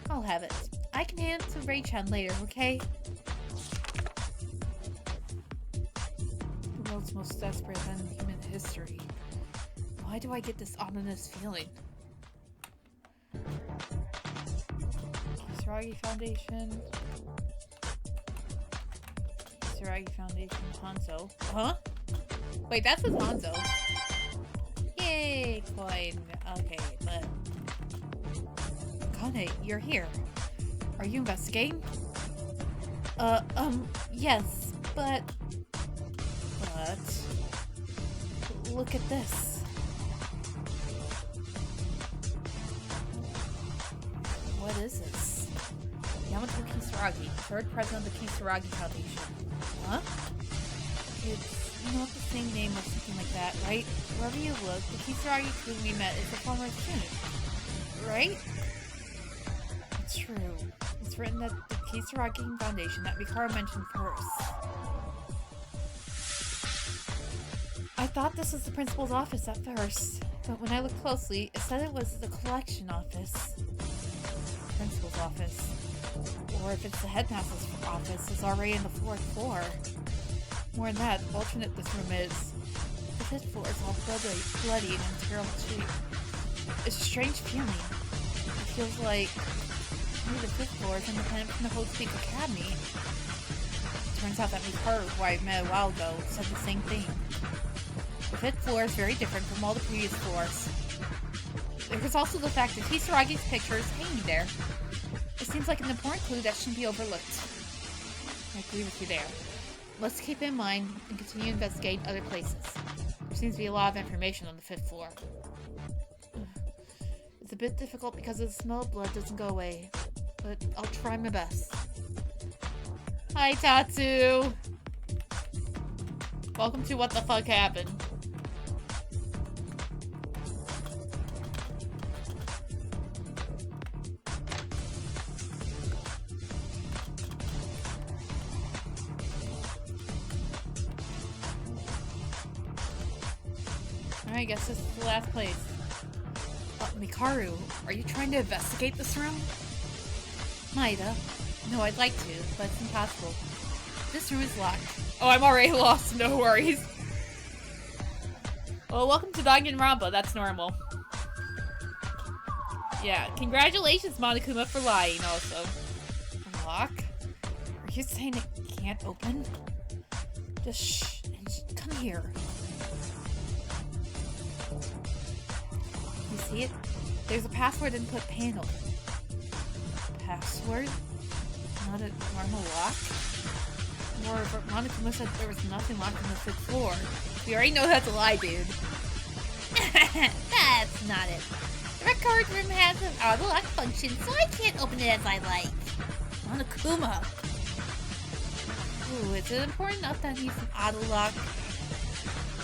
I'll have it. I can hand it to Ray-chan later, okay? The world's most desperate event in human history. Why do I get this ominous feeling? Kisaragi Foundation. Kisaragi Foundation, Hanzo. Huh? Wait, that's with Hanzo. Yay, coin. Okay, but... Akane, you're here. Are you investigating? Yes, but... Look at this. What is this? Yamato Kisaragi, third president of the Kisaragi Foundation. Huh? It's not the same name or something like that, right? Wherever you look, the Kisaragi crew we met is a former student, right? It's true. It's written at the Kisaragi Foundation that Mikaro mentioned first. I thought this was the principal's office at first, but when I looked closely, it said it was the collection office. Principal's office. Or if it's the headmaster's office, it's already in the 4th floor. More than that, the alternate this room is. The 5th floor is all bloody and in terrible shape. It's a strange feeling. It feels like maybe the 5th floor is independent from the Hope Peak Academy. It turns out that Mikaro, who I met a while ago, said the same thing. The 5th floor is very different from all the previous floors. There's also the fact that Kisaragi's picture is hanging there. It seems like an important clue that shouldn't be overlooked. I agree with you there. Let's keep it in mind and continue investigating other places. There seems to be a lot of information on the 5th floor. It's a bit difficult because the smell of blood doesn't go away, but I'll try my best. Hi, Tatsu! Welcome to What the Fuck Happened. I guess this is the last place. Mikaru, are you trying to investigate this room? Maida. No, I'd like to, but it's impossible. This room is locked. Oh, I'm already lost, no worries. Well, welcome to Danganronpa, that's normal. Yeah, congratulations, Monokuma, for lying, also. Unlock? you saying it can't open? Just shh and come here. You see it? There's a password input panel. Password? Not a normal lock? Moreover, Monokuma said there was nothing locked on the 5th floor. We already know that's a lie, dude. That's not it. The record room has an auto-lock function, so I can't open it as I like. Monokuma! Ooh, is it important enough that he's an auto-lock?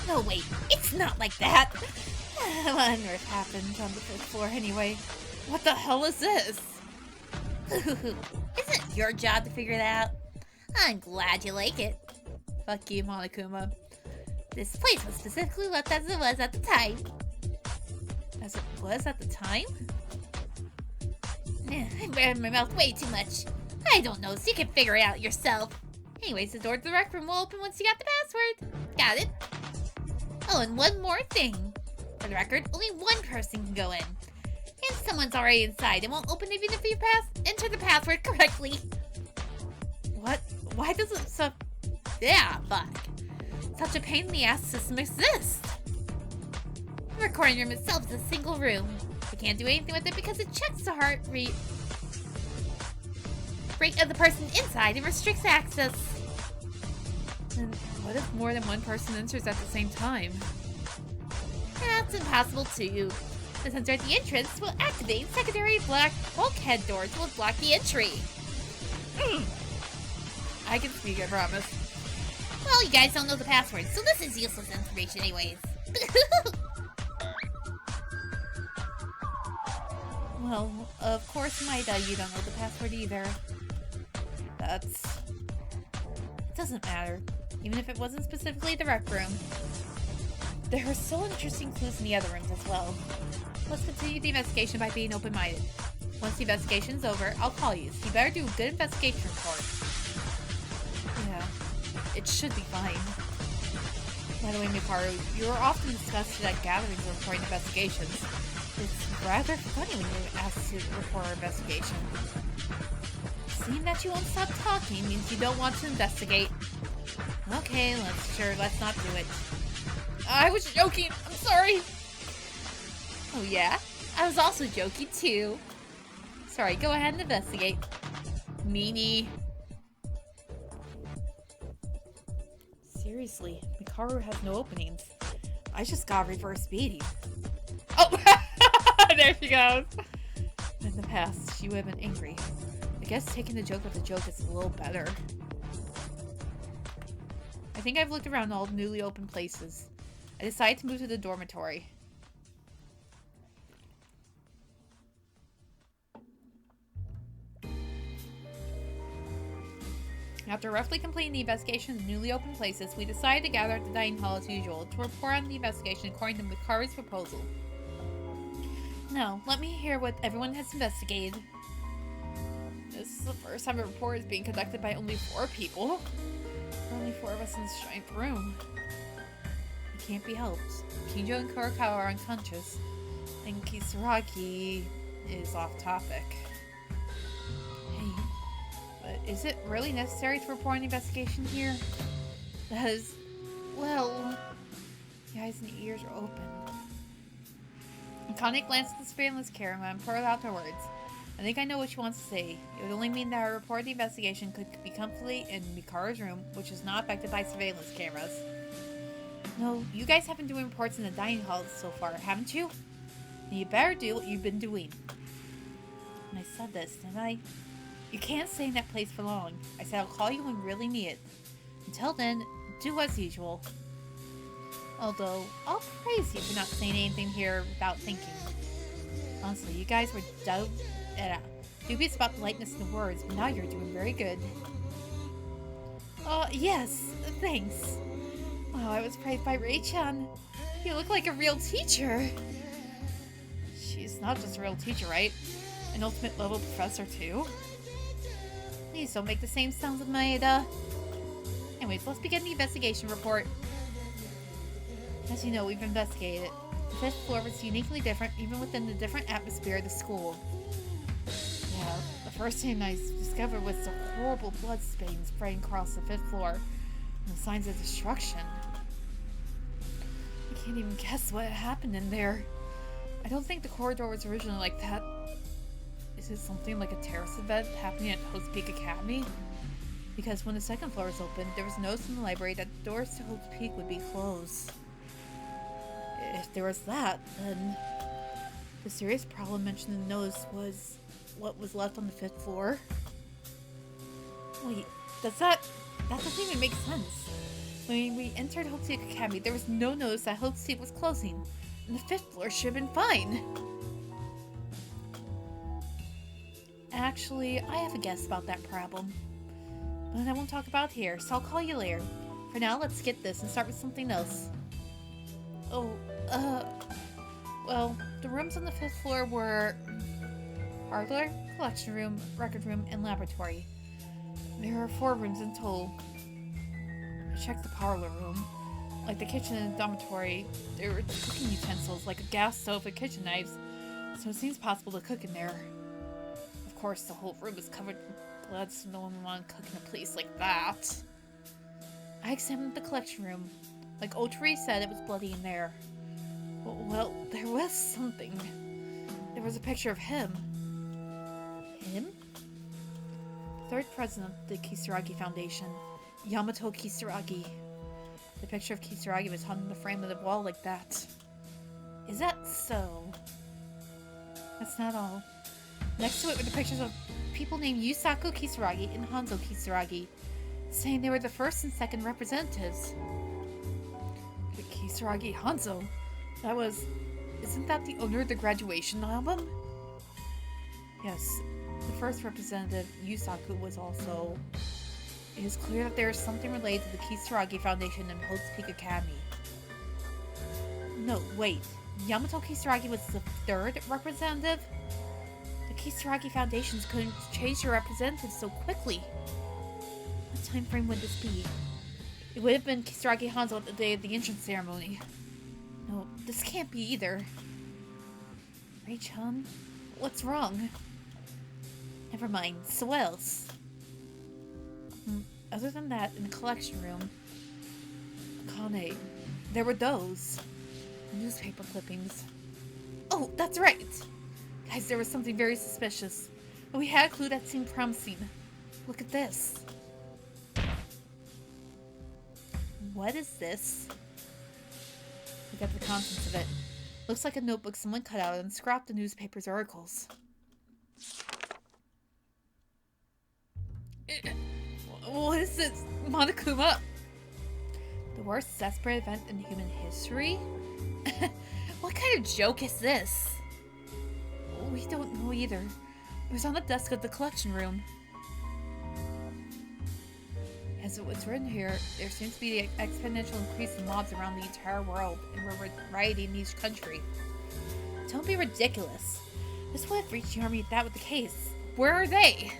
No, wait, it's not like that. What on earth happened on the 5th floor anyway? What the hell is this? Isn't it your job to figure it out? I'm glad you like it. Fuck you, Monokuma. This place was specifically left as it was at the time. As it was at the time? I'm wearing my mouth way too much. I don't know, so you can figure it out yourself. Anyways, the door to the rec room will open once you got the password. Got it? Oh, and one more thing. For the record, only one person can go in. And someone's already inside. It won't open even if you enter the password correctly. What? Why does it so... Yeah, fuck. Such a pain in the ass system exists? The recording room itself is a single room. We can't do anything with it because it checks the heart rate of the person inside and restricts access. And what if more than one person enters at the same time? That's impossible too. The sensor at the entrance will activate secondary black bulkhead doors will block the entry. I can speak, I promise. Well, you guys don't know the password, so this is useless information anyways. Well, of course, Maida, you don't know the password either. It doesn't matter. Even if it wasn't specifically the rec room. There are still interesting clues in the other rooms as well. Let's continue the investigation by being open-minded. Once the investigation's over, I'll call you, so you better do a good investigation report. Yeah, it should be fine. By the way, Mikaru, you are often discussed at gatherings or reporting investigations. It's rather funny when you ask to report our investigation. Seeing that you won't stop talking means you don't want to investigate. Okay, let's not do it. I was joking, I'm sorry. Oh yeah? I was also joking too. Sorry, go ahead and investigate. Meanie. Seriously, Mikaru has no openings. I just got reverse beating. Oh! There she goes. In the past, she would have been angry. I guess taking the joke with the joke is a little better. I think I've looked around all newly open places. I decided to move to the dormitory. After roughly completing the investigation of newly open places, we decided to gather at the dining hall as usual to report on the investigation according to Mikaru's proposal. Now, let me hear what everyone has investigated. This is the first time a report is being conducted by only 4 people. There are only 4 of us in this giant room. It can't be helped. Kinjo and Kurokawa are unconscious, and Kisaragi is off topic. Hey, but is it really necessary to report an investigation here? That is, well, the eyes and ears are open. Akane glanced at the surveillance camera and poured out her words. I think I know what she wants to say. It would only mean that our report of the investigation could be comfortably in Mikaru's room, which is not affected by surveillance cameras. No, you guys have been doing reports in the dining hall so far, haven't you? And you better do what you've been doing. And I said this, didn't I? You can't stay in that place for long. I said I'll call you when we really need it. Until then, do as usual. Although, I'll praise you for not saying anything here without thinking. Honestly, you guys were dubious about the lightness in the words, but now you're doing very good. Yes, thanks. Oh, I was praised by Rei-chan. You look like a real teacher. She's not just a real teacher, right? An ultimate level professor, too? Please don't make the same sounds with Maeda. Anyways, let's begin the investigation report. As you know, we've investigated it. The 5th floor was uniquely different, even within the different atmosphere of the school. Yeah, the first thing I discovered was the horrible blood stains spreading across the 5th floor and the signs of destruction. I can't even guess what happened in there. I don't think the corridor was originally like that. Is it something like a terrorist event happening at Hope's Peak Academy? Because when the 2nd floor was opened, there was notice in the library that the doors to Hope's Peak would be closed. If there was that, then the serious problem mentioned in the notice was what was left on the 5th floor. Wait, that doesn't even make sense. When we entered Hope's Peak Academy, there was no notice that Hope's Peak was closing, and the 5th floor should have been fine. Actually, I have a guess about that problem, but I won't talk about it here, so I'll call you later. For now, let's skip this and start with something else. Oh, well, the rooms on the 5th floor were parlor, collection room, record room, and laboratory. There are 4 rooms in total. I checked the parlor room. Like the kitchen and dormitory, there were cooking utensils like a gas stove and kitchen knives, so it seems possible to cook in there. Of course, the whole room is covered in blood, so no one would want to cook in a place like that. I examined the collection room. Like Ultri said, it was bloody in there. Well, there was something. There was a picture of him. Him? The 3rd president of the Kisaragi Foundation, Yamato Kisaragi. The picture of Kisaragi was hung in the frame of the wall like that. Is that so? That's not all. Next to it were the pictures of people named Yusaku Kisaragi and Hanzo Kisaragi, saying they were the 1st and 2nd representatives. The Kisaragi Hanzo? Isn't that the owner of the graduation album? Yes, the 1st representative, Yusaku, was also... It is clear that there is something related to the Kisaragi Foundation and Hope's Peak Academy. No, wait. Yamato Kisaragi was the 3rd representative? The Kisaragi Foundations couldn't change their representatives so quickly. What time frame would this be? It would have been Kisaragi Hanzo at the day of the entrance ceremony. No, this can't be either. Ray-chan? What's wrong? Never mind. So what else? Other than that, in the collection room, Akane, there were those newspaper clippings. Oh, that's right! Guys, there was something very suspicious. But we had a clue that seemed promising. Look at this. What is this? Look at the contents of it. Looks like a notebook someone cut out and scrapped the newspaper's articles. What is this? Monokuma? The worst desperate event in human history? What kind of joke is this? We don't know either. It was on the desk of the collection room. As it was written here, there seems to be an exponential increase in mobs around the entire world, and we're rioting in each country. Don't be ridiculous. This would have reached the army if that was the case. Where are they?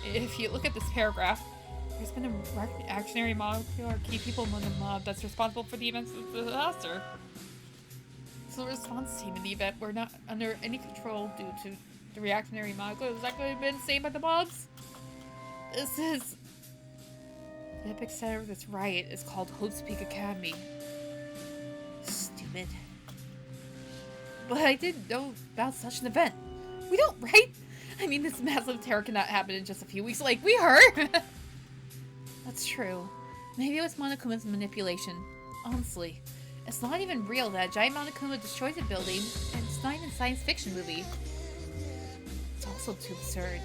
If you look at this paragraph, there's been a reactionary molecular key people among the mob that's responsible for the events of the disaster. So the response team in the event were not under any control due to the reactionary molecules that could have been saved by the mobs. This is... The epicenter of this riot is called Hope's Peak Academy. Stupid. But I didn't know about such an event. We don't, right? I mean, this massive terror cannot happen in just a few weeks like we heard. That's true. Maybe it was Monokuma's manipulation. Honestly, it's not even real that a giant Monokuma destroys a building, and it's not even a science fiction movie. It's also too absurd.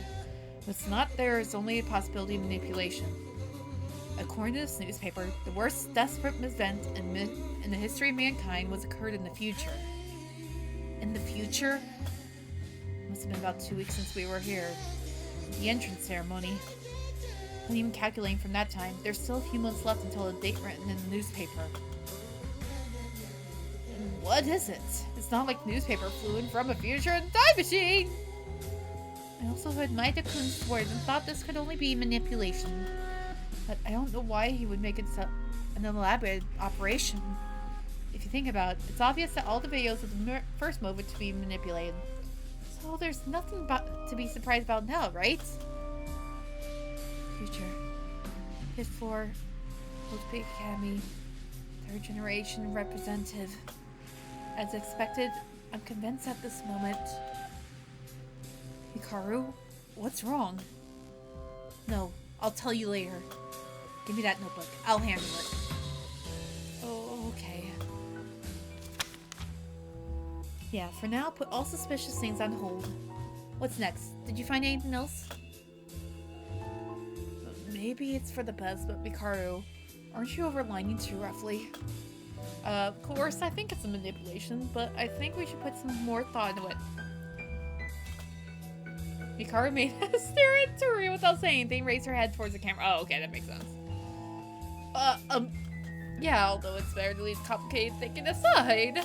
What's not there is only a possibility of manipulation. According to this newspaper, the worst desperate event in the history of mankind was occurred in the future. In the future? Must have been about 2 weeks since we were here. The entrance ceremony. And even calculating from that time, there's still a few months left until the date written in the newspaper. And what is it? It's not like the newspaper flew in from a future in a time machine! I also heard Maeda-kun's words and thought this could only be manipulation. But I don't know why he would make it an elaborate operation. If you think about it, it's obvious that all the videos of the first movie to be manipulated. So there's nothing to be surprised about now, right? Future. 5th floor. Post Peak Academy. 3rd generation representative. As expected, I'm convinced at this moment. Hikaru, what's wrong? No, I'll tell you later. Give me that notebook. I'll handle it. Oh, okay. Yeah, for now, put all suspicious things on hold. What's next? Did you find anything else? Maybe it's for the best, but Hikaru, aren't you overlining too roughly? Of course, I think it's a manipulation, but I think we should put some more thought into it. Hikaru made a stare at Tori without saying anything, raised her head towards the camera. Oh, okay, that makes sense. Yeah, although it's better to leave complicated thinking aside.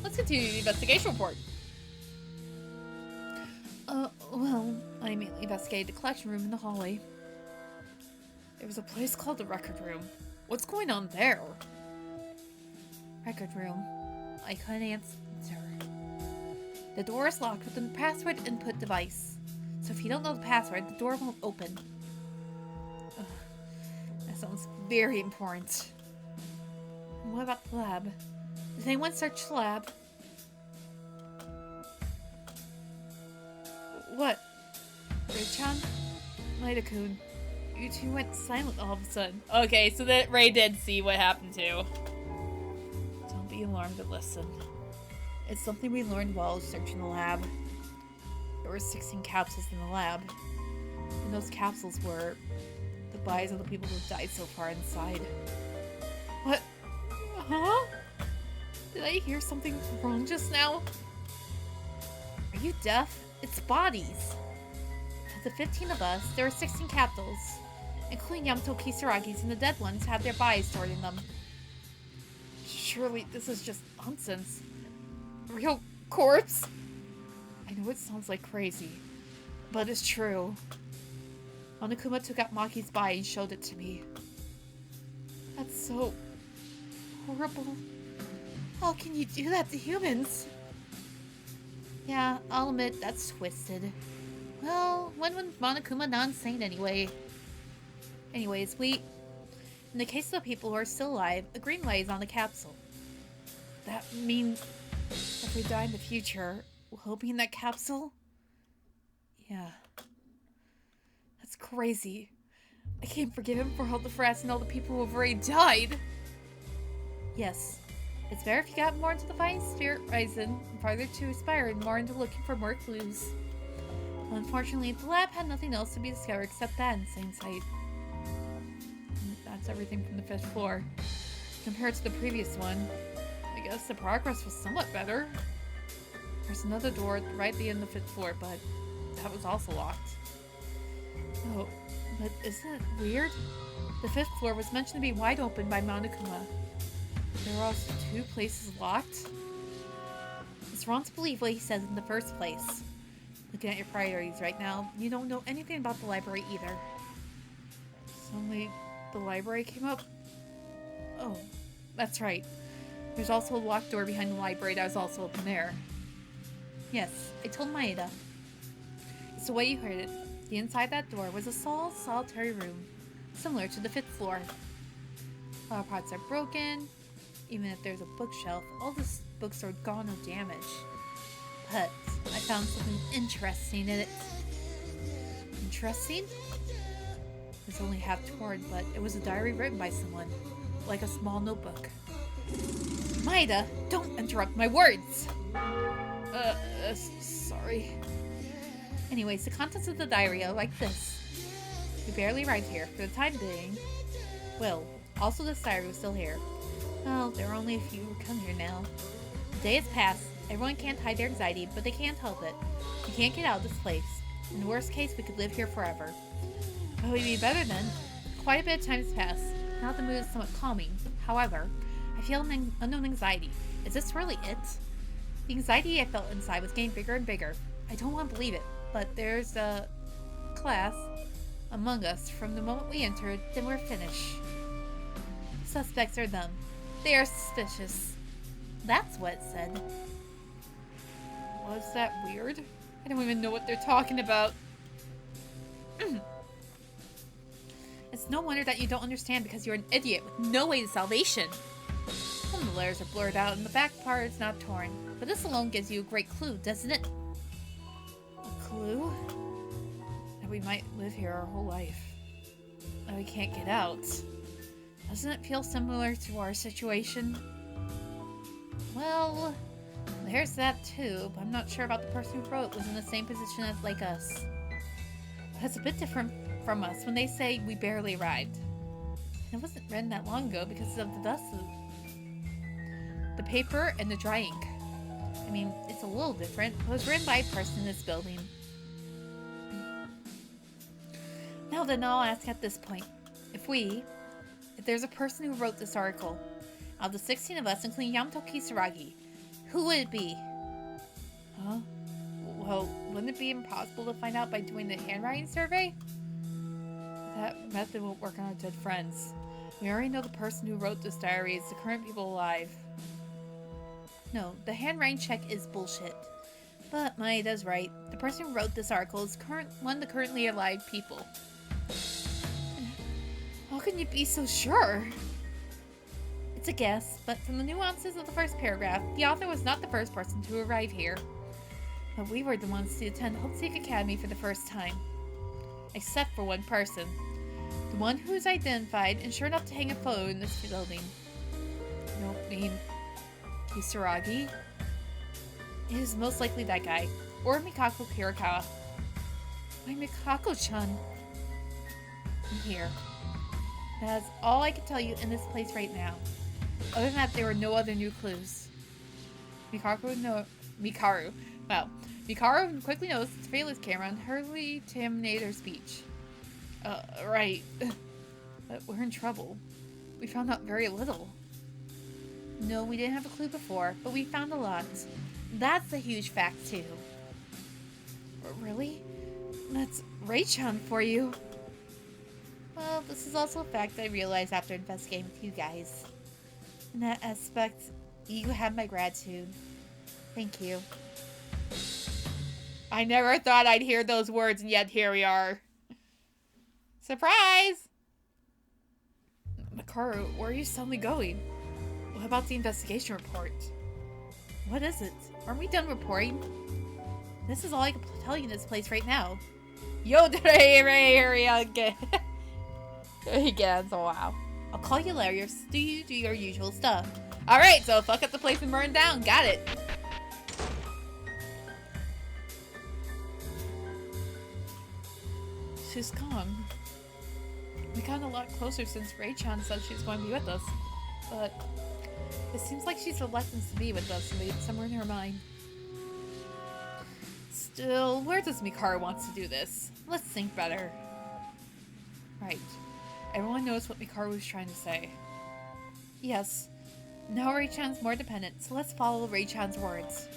Let's continue the investigation report. Well, I immediately investigated the collection room in the hallway. There was a place called the record room. What's going on there? Record room. I couldn't answer. The door is locked with the password input device. So if you don't know the password, the door won't open. Ugh, that sounds very important. And what about the lab? Did anyone search the lab? What? Ray-chan? Maida-kun, you two went silent all of a sudden. Okay, so that Ray did see what happened too. Don't be alarmed, but listen. It's something we learned while searching the lab. There were 16 capsules in the lab. And those capsules were the bodies of the people who died so far inside. What? Huh? Did I hear something wrong just now? Are you deaf? It's bodies. Of the 15 of us, there were 16 capsules, including Yamato Kisaragi's, and the dead ones had their bodies stored in them. Surely this is just nonsense. A real corpse? I know it sounds like crazy, but it's true. Monokuma took out Maki's body and showed it to me. That's so horrible. How can you do that to humans? Yeah, I'll admit that's twisted. Well, when was Monokuma not insane anyway? Anyways, in the case of the people who are still alive, a green light is on the capsule. That means if we die in the future, we'll be in that capsule? Yeah. That's crazy. I can't forgive him for all the frats and all the people who have already died. Yes. It's better if you got more into the fighting spirit rising and farther to aspire and more into looking for more clues. Unfortunately, the lab had nothing else to be discovered except that insane site. And that's everything from the 5th floor. Compared to the previous one, I guess the progress was somewhat better. There's another door right at the end of the 5th floor, but that was also locked. Oh, but isn't it weird? The 5th floor was mentioned to be wide open by Monokuma. There were also 2 places locked? It's wrong to believe what he says in the first place. Looking at your priorities right now, you don't know anything about the library either. Suddenly, the library came up? Oh, that's right. There's also a locked door behind the library that was also open there. Yes, I told Maeda. It's the way you heard it. The inside that door was a solitary room, similar to the 5th floor. Flower pots are broken. Even if there's a bookshelf, all the books are gone or damaged. But I found something interesting in it. Interesting? It's only half torn, but it was a diary written by someone, like a small notebook. Maeda, don't interrupt my words! Sorry. Anyways, the contents of the diary are like this. We barely arrived here for the time being. Well, also this diary was still here. Well, there are only a few who come here now. The day has passed. Everyone can't hide their anxiety, but they can't help it. We can't get out of this place. In the worst case, we could live here forever. But we'd be better then. Quite a bit of time has passed. Now the mood is somewhat calming. However, I feel an unknown anxiety. Is this really it? The anxiety I felt inside was getting bigger and bigger. I don't want to believe it, but there's a class among us from the moment we entered, then we're finished. The suspects are them. They are suspicious. That's what it said. Was that weird? I don't even know what they're talking about. It's no wonder that you don't understand because you're an idiot with no way to salvation. Some of the letters are blurred out and the back part is not torn. But this alone gives you a great clue, doesn't it? A clue? That we might live here our whole life. That we can't get out. Doesn't it feel similar to our situation? Well, there's that too, but I'm not sure about the person who wrote was in the same position as like us. But it's a bit different from us when they say we barely arrived. And it wasn't written that long ago because of the dust, the paper, and the dry ink. I mean, it's a little different. It was written by a person in this building. Now then, I'll ask at this point. If there's a person who wrote this article, out of the 16 of us, including Yamato Kisaragi, who would it be? Huh? Well, wouldn't it be impossible to find out by doing the handwriting survey? That method won't work on our dead friends. We already know the person who wrote this diary is the current people alive. No, the handwriting check is bullshit. But Maeda's right. The person who wrote this article is one of the currently alive people. How can you be so sure? It's a guess, but from the nuances of the first paragraph, the author was not the first person to arrive here. But we were the ones to attend Hopeseek Academy for the first time. Except for one person. The one who is identified and sure enough to hang a photo in this building. You don't mean Kisaragi? It is most likely that guy. Or Mikako Kirikawa. Why Mikako-chan? I'm here. That's all I can tell you in this place right now. Other than that, there were no other new clues. Mikaru. Well, Mikaru quickly noticed the surveillance camera and hurriedly terminated her speech. Right. But we're in trouble. We found out very little. No, we didn't have a clue before, but we found a lot. That's a huge fact, too. Really? That's Ray-chan for you. Well, this is also a fact I realized after investigating with you guys. In that aspect, you have my gratitude. Thank you. I never thought I'd hear those words, and yet here we are. Surprise! Mikaru, where are you suddenly going? What about the investigation report? What is it? Aren't we done reporting? This is all I can tell you in this place right now. Yo, again. Again, so wow. I'll call you later. You do your usual stuff. Alright, so fuck up the place and burn down. Got it. She's gone. We got a lot closer since Ray-chan said she was going to be with us. But it seems like she's reluctant to be with us somewhere in her mind. Still, where does Mikaru want to do this? Let's think better. Right. Everyone knows what Mikaru was trying to say. Yes. Now Ray-chan's more dependent, so let's follow Ray-chan's words.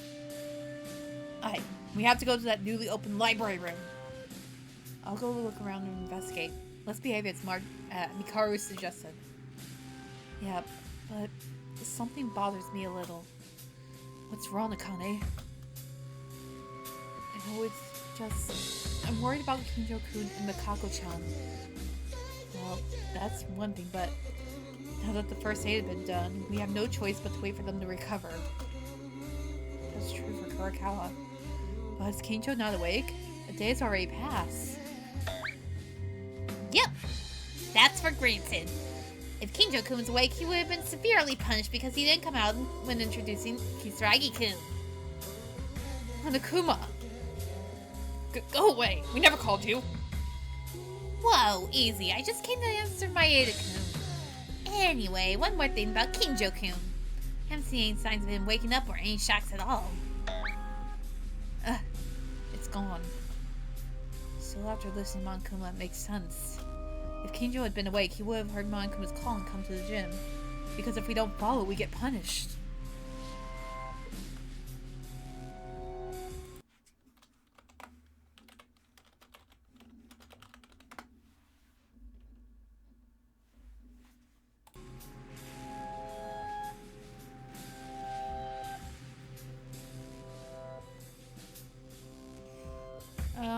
Aye. We have to go to that newly opened library room. I'll go look around and investigate. Let's behave as Mikaru suggested. Yeah, but something bothers me a little. What's wrong, Akane? No, it's just... I'm worried about Kinjo-kun and Mikako-chan. Well, that's one thing, but now that the first aid had been done, we have no choice but to wait for them to recover. That's true for Kurikawa. But is Kinjo not awake? A day has already passed. Yep, that's for granted. If Kinjo-kun was awake, he would have been severely punished because he didn't come out when introducing Kisaragi-kun. Monokuma! Go away! We never called you! Whoa, easy. I just came to answer my Airdate-Nov. Anyway, one more thing about Kinjo-kun. I haven't seen any signs of him waking up or any shocks at all. It's gone. Still, after listening to Monokuma, it makes sense. If Kinjo had been awake, he would have heard Monokuma's call and come to the gym. Because if we don't follow, we get punished.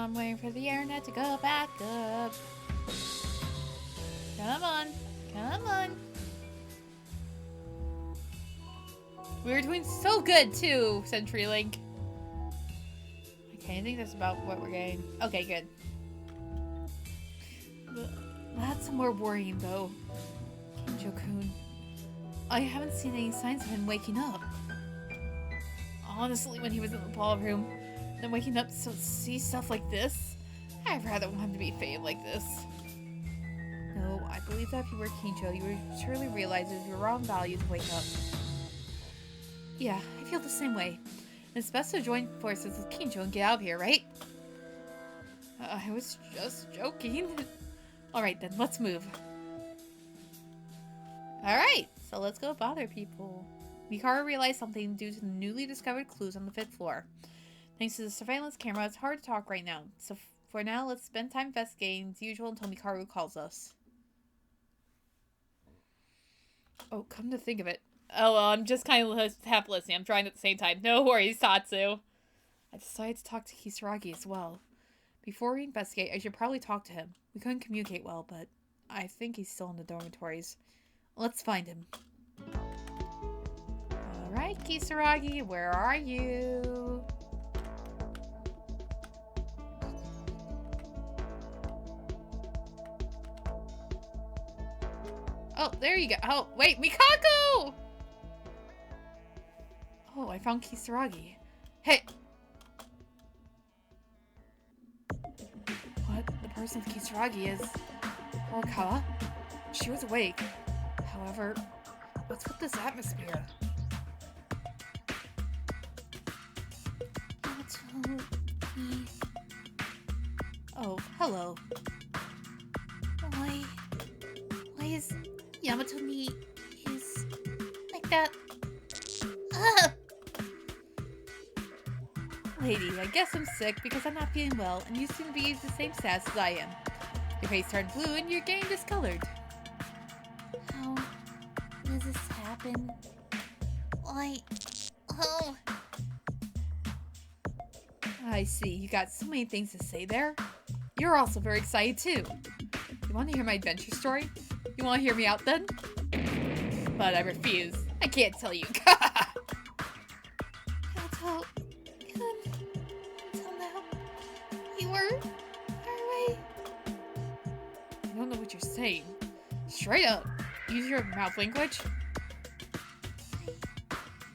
I'm waiting for the internet to go back up. Come on. Come on. We were doing so good, too, CenturyLink. Okay, I think that's about what we're getting. Okay, good. That's more worrying, though. Kinjo-kun. I haven't seen any signs of him waking up. Honestly, when he was in the ballroom, then waking up to see stuff like this, I'd rather want him to be faded like this. No, I believe that if you were Kinjo, you would surely realize it is your wrong value to wake up. Yeah, I feel the same way. It's best to join forces with Kinjo and get out of here, right? I was just joking. Alright then, let's move. Alright, so let's go bother people. Mikara realized something due to the newly discovered clues on the 5th floor. Thanks to the surveillance camera, it's hard to talk right now. So for now, let's spend time investigating as usual until Mikaru calls us. Oh, come to think of it. Oh, well, I'm just kind of half listening. I'm trying at the same time. No worries, Tatsu. I decided to talk to Kisaragi as well. Before we investigate, I should probably talk to him. We couldn't communicate well, but I think he's still in the dormitories. Let's find him. Alright, Kisaragi, where are you? Oh, there you go. Oh, wait, Mikako! Oh, I found Kisaragi. Hey! What? The person with Kisaragi is Horikawa? She was awake. However, what's with this atmosphere? Oh, hello. Why is Yamato-ni is like that? Ugh! Lady, I guess I'm sick because I'm not feeling well, and you seem to be the same status as I am. Your face turned blue and you're getting discolored. How does this happen? Why? Oh! I see, you got so many things to say there. You're also very excited too. You want to hear my adventure story? You want to hear me out then? But I refuse. I can't tell you. Until now, you were far away. I don't know what you're saying. Straight up, use your mouth language.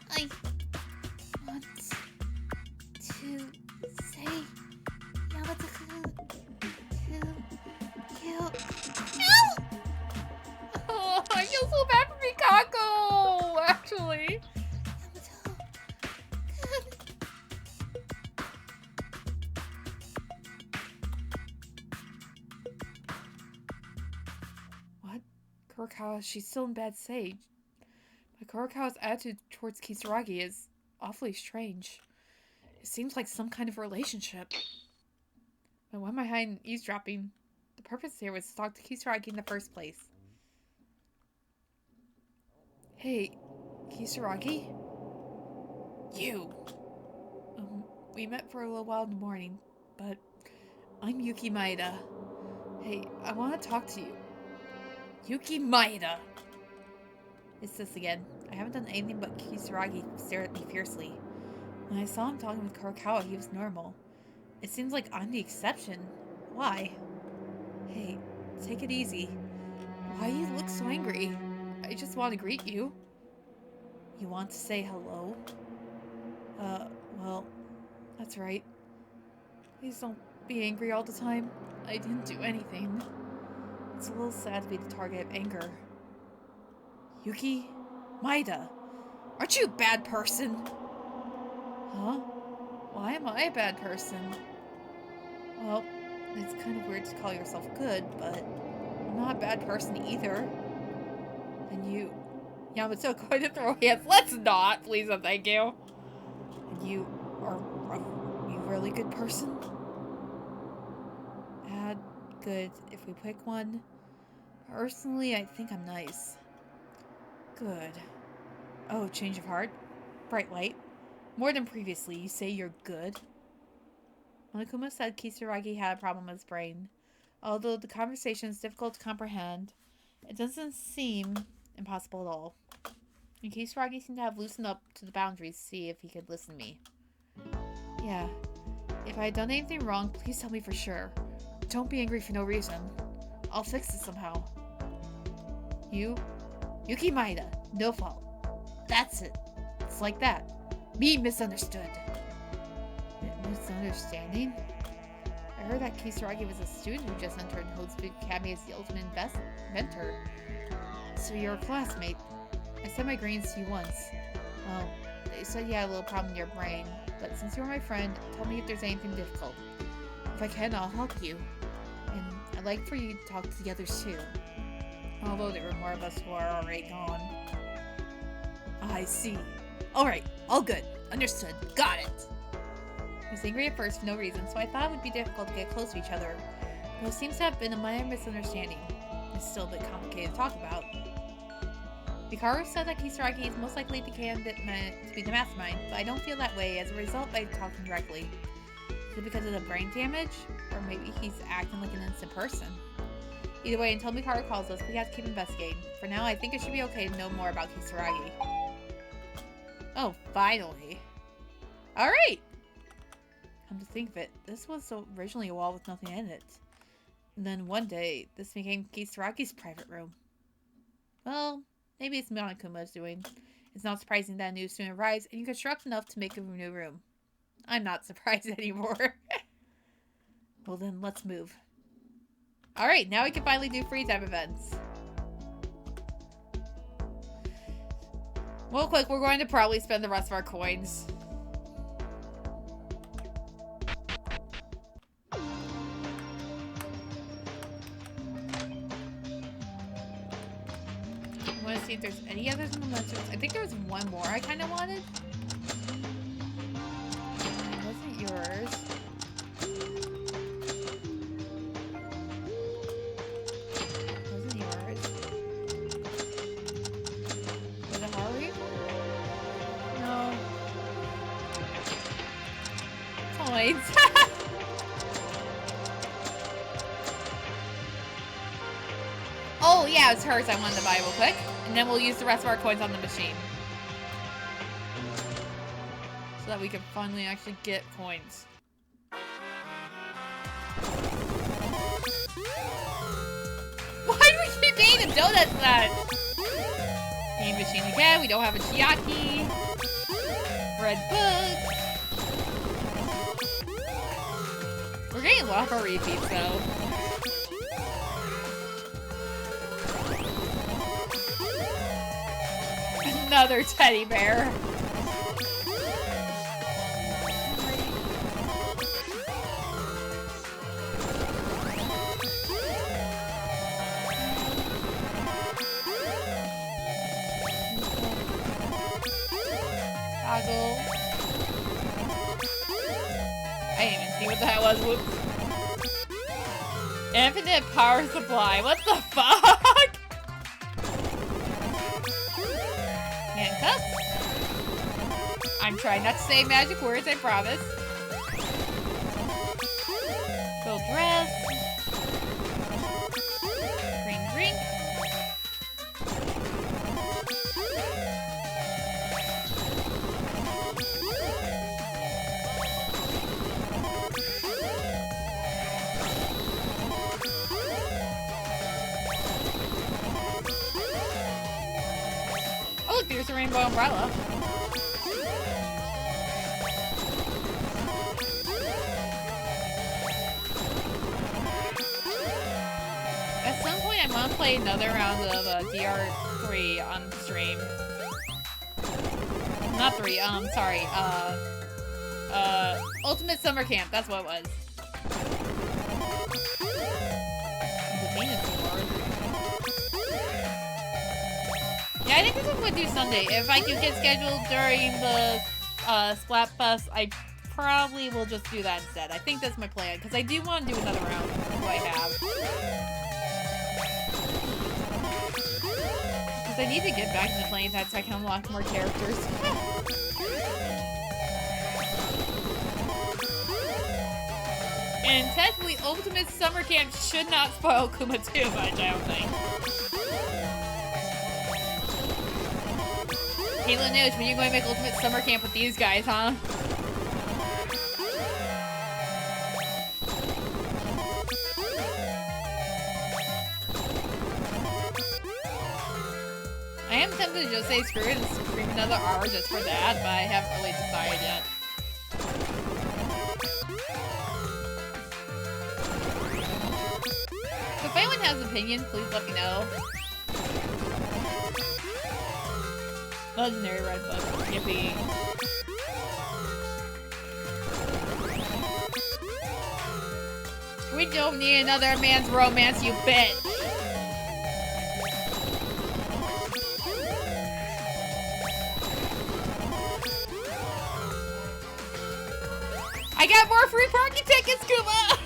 I want to say Yamato-kun to kill. Oh, I feel so bad for Mikako, actually. What? Kurikawa, she's still in bad stage. But Kurikawa's attitude towards Kisaragi is awfully strange. It seems like some kind of relationship. But why am I hiding eavesdropping? The purpose here was to talk to Kisaragi in the first place. Hey, Kisaragi? You! We met for a little while in the morning, but I'm Yuki Maeda. Hey, I want to talk to you. Yuki Maeda! It's this again. I haven't done anything but Kisaragi stare at me fiercely. When I saw him talking with Kurikawa, he was normal. It seems like I'm the exception. Why? Hey, take it easy. Why do you look so angry? I just want to greet you. You want to say hello? Well, that's right. Please don't be angry all the time. I didn't do anything. It's a little sad to be the target of anger. Yuki? Maeda? Aren't you a bad person? Huh? Why am I a bad person? Well, it's kind of weird to call yourself good, but I'm not a bad person either. And you... Yamato going to throw hands. Let's not, please and thank you. And you are you really good person? Bad, good, if we pick one. Personally, I think I'm nice. Good. Oh, change of heart? Bright light. More than previously, you say you're good? Monokuma said Kisaragi had a problem with his brain. Although the conversation is difficult to comprehend, it doesn't seem impossible at all. And Kisaragi seemed to have loosened up to the boundaries to see if he could listen to me. Yeah. If I had done anything wrong, please tell me for sure. Don't be angry for no reason. I'll fix it somehow. Yuki Maeda. No fault. That's it. It's like that. Me misunderstood. Misunderstanding? I heard that Kisaragi was a student who just entered Hotspeak Academy as the ultimate inventor. So you're a classmate. I said my greetings to you once. Well, they said you had a little problem in your brain, but since you're my friend, tell me if there's anything difficult. If I can, I'll help you. And I'd like for you to talk to the others too. Although there were more of us who are already gone. I see. Alright, all good. Understood. Got it. I was angry at first for no reason, so I thought it would be difficult to get close to each other. But it seems to have been a minor misunderstanding. It's still a bit complicated to talk about. Hikaru said that Kisaragi is most likely the candidate to be the mastermind, but I don't feel that way as a result by talking directly. Is it because of the brain damage? Or maybe he's acting like an innocent person? Either way, until Hikaru calls us, we have to keep investigating. For now, I think it should be okay to know more about Kisaragi. Oh, finally. Alright! Come to think of it, this was originally a wall with nothing in it. And then one day, this became Kisaragi's private room. Well, maybe it's Monokuma's doing. It's not surprising that a new student arrives and you construct enough to make a new room. I'm not surprised anymore. Well then, let's move. Alright, now we can finally do free time events. Real quick, we're going to probably spend the rest of our coins. I want to see if there's any other mementos. I think there was one more I kind of wanted. It wasn't yours. It wasn't yours. Was it Haru? No. Coins. Oh, yeah, it's hers I wanted to buy real quick. And then we'll use the rest of our coins on the machine. So that we can finally actually get coins. Why do we keep getting the donuts then? Game machine again. We don't have a Chiaki. Red book. We're getting a lot of our repeats though. Another teddy bear. Toggle. I didn't even see what that was. Whoops. Infinite power supply. What the fuck? Handcuffs. I'm trying not to say magic words, I promise. Gold dress. Green drink. Oh look, there's a rainbow umbrella. At some point, I want to play another round of DR3 on stream. Not 3, sorry, Ultimate Summer Camp, that's what it was. The Venus Award. Yeah, I think this is what we'll do Sunday. If I can get scheduled during the, Splatfest, I probably will just do that instead. I think that's my plan, because I do want to do another round with who I have. Because I need to get back into playing that so I can unlock more characters. And technically, Ultimate Summer Camp should not spoil Kuma too much, I don't think. Caitlin knows when you're going to make Ultimate Summer Camp with these guys, huh? I am tempted to just say screw it and stream another hour just for that, but I haven't really decided yet. So if anyone has an opinion, please let me know. Legendary Red Book. Yippee. We don't need another man's romance, you bitch! I got more free parking tickets, Kuma!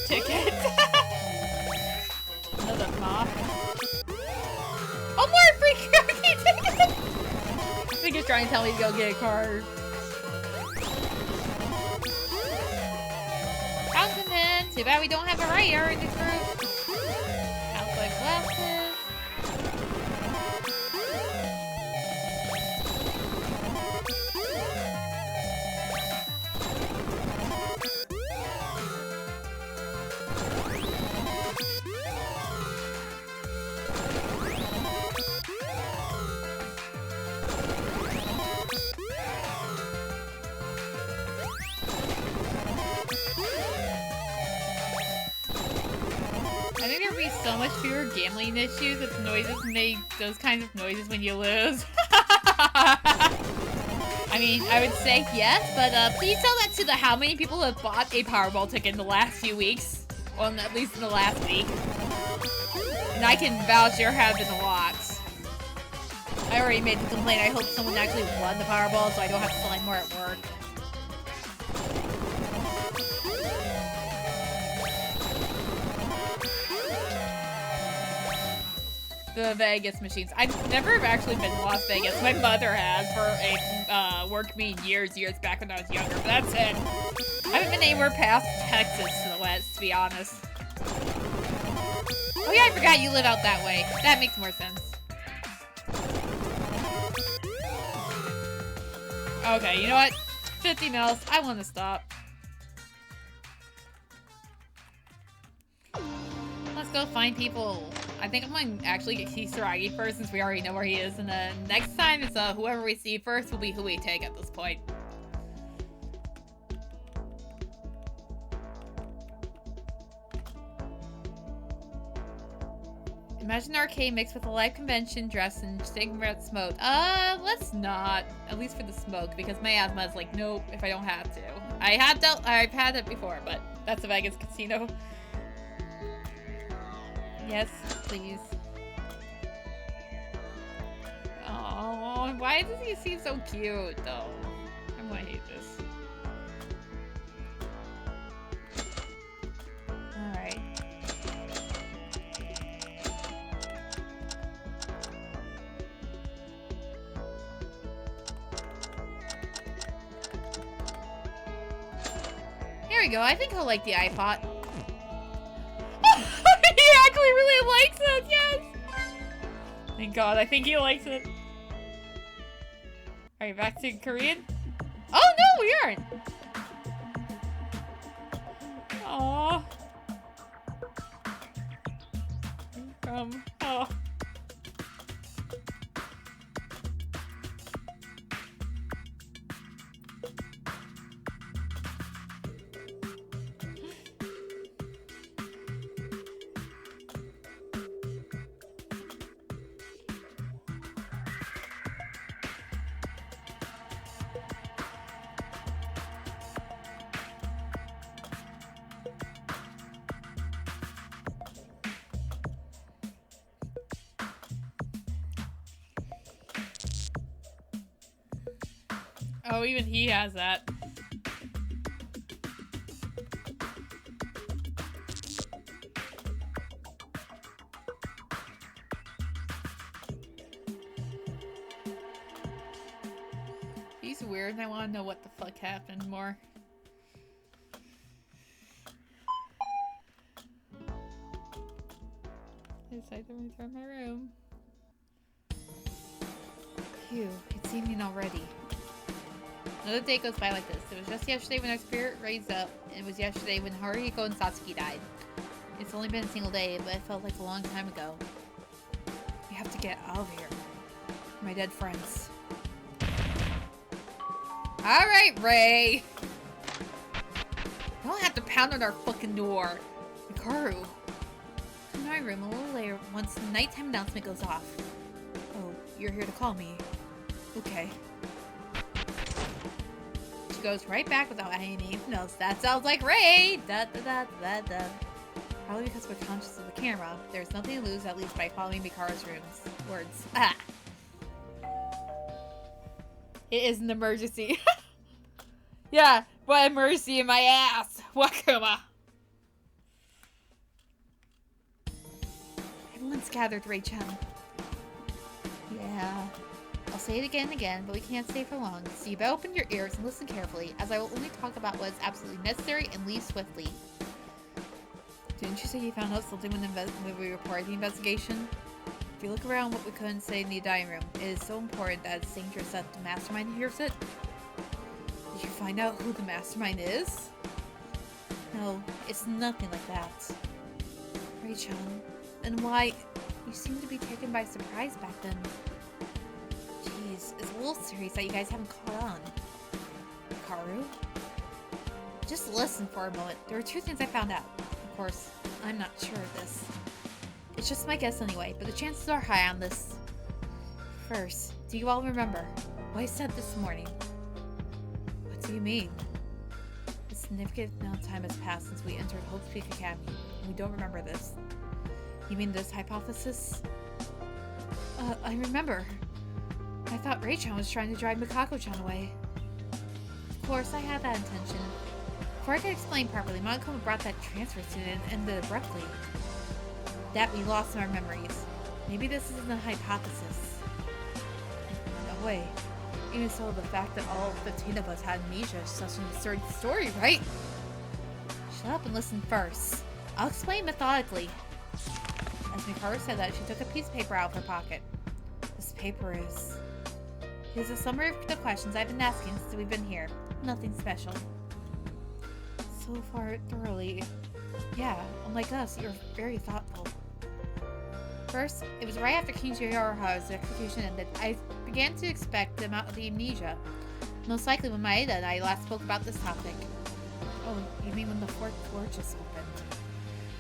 Ticket. Another pop. Oh, more free parking tickets! I think he's trying to tell me to go get a card. Fountain pen. Too bad we don't have a writer in this group. Outside glasses. I think there'd be so much fewer gambling issues if noises make those kinds of noises when you lose. I mean, I would say yes, but please tell that to the how many people have bought a Powerball ticket in the last few weeks. Well, at least in the last week. And I can vouch there have been a lot. I already made the complaint. I hope someone actually won the Powerball so I don't have to find more at work. The Vegas machines. I've never actually been to Las Vegas. My mother has for a work meeting years back when I was younger, but that's it. I haven't been anywhere past Texas to the west, to be honest. Oh yeah, I forgot you live out that way. That makes more sense. Okay, you know what? 50 mils. I want to stop. Let's go find people. I think I'm going to actually get Kisaragi first since we already know where he is. And then next time it's whoever we see first will be who we take at this point. Imagine an arcade mixed with a live convention dress and cigarette smoke. Let's not. At least for the smoke, because my asthma is like, nope, if I don't have to. I've had it before, but that's a Vegas casino. Yes, please. Oh, why does he seem so cute, though? I'm gonna hate this. Alright. Here we go. I think he'll like the iPod. He actually really likes it, yes! Thank God, I think he likes it. Alright, back to Korean? Oh no, we aren't! Aww. Oh. Oh, even he has that. He's weird and I want to know what the fuck happened more. I decided to return my room. Phew, it's evening already. Another day goes by like this. It was just yesterday when our spirit raised up, and it was yesterday when Haruhiko and Satsuki died. It's only been a single day, but it felt like a long time ago. We have to get out of here. My dead friends. Alright, Ray! You don't have to pound on our fucking door. Hikaru. In my room a little later, once the nighttime announcement goes off. Oh, you're here to call me. Okay. She goes right back without adding anything else. That sounds like Ray! Da da da da da. Probably because we're conscious of the camera. There's nothing to lose, at least by following Mikara's words. Ah! It is an emergency. Yeah, what emergency in my ass? Wakuma! Everyone's gathered, Ray-chan. Yeah. I'll say it again and again, but we can't stay for long, so you better open your ears and listen carefully, as I will only talk about what is absolutely necessary and leave swiftly. Didn't you say you found out something when we reported the investigation? If you look around what we couldn't say in the dining room, it is so important that it's dangerous that the mastermind hears it. Did you find out who the mastermind is? No, it's nothing like that. Ray-chan, and why? You seem to be taken by surprise back then. Jeez, it's a little serious that you guys haven't caught on. Hikaru? Just listen for a moment. There are two things I found out. Of course, I'm not sure of this. It's just my guess anyway, but the chances are high on this. First, do you all remember what I said this morning? What do you mean? A significant amount of time has passed since we entered Hope's Peak Academy, and we don't remember this. You mean this hypothesis? I remember. I thought Ray-chan was trying to drive Mikako-chan away. Of course, I had that intention. Before I could explain properly, Monokuma brought that transfer student and ended abruptly. That we lost in our memories. Maybe this isn't a hypothesis. No way. Even so, the fact that all 15 of us had amnesia is such an absurd story, right? Shut up and listen first. I'll explain methodically. As Mikaro said that, she took a piece of paper out of her pocket. This paper is... It is a summary of the questions I've been asking since we've been here. Nothing special. So far, thoroughly. Yeah, unlike us, you're very thoughtful. First, it was right after King Hara's execution ended, I began to expect the amount of the amnesia. Most likely when Maeda and I last spoke about this topic. Oh, you mean when the fourth door just opened?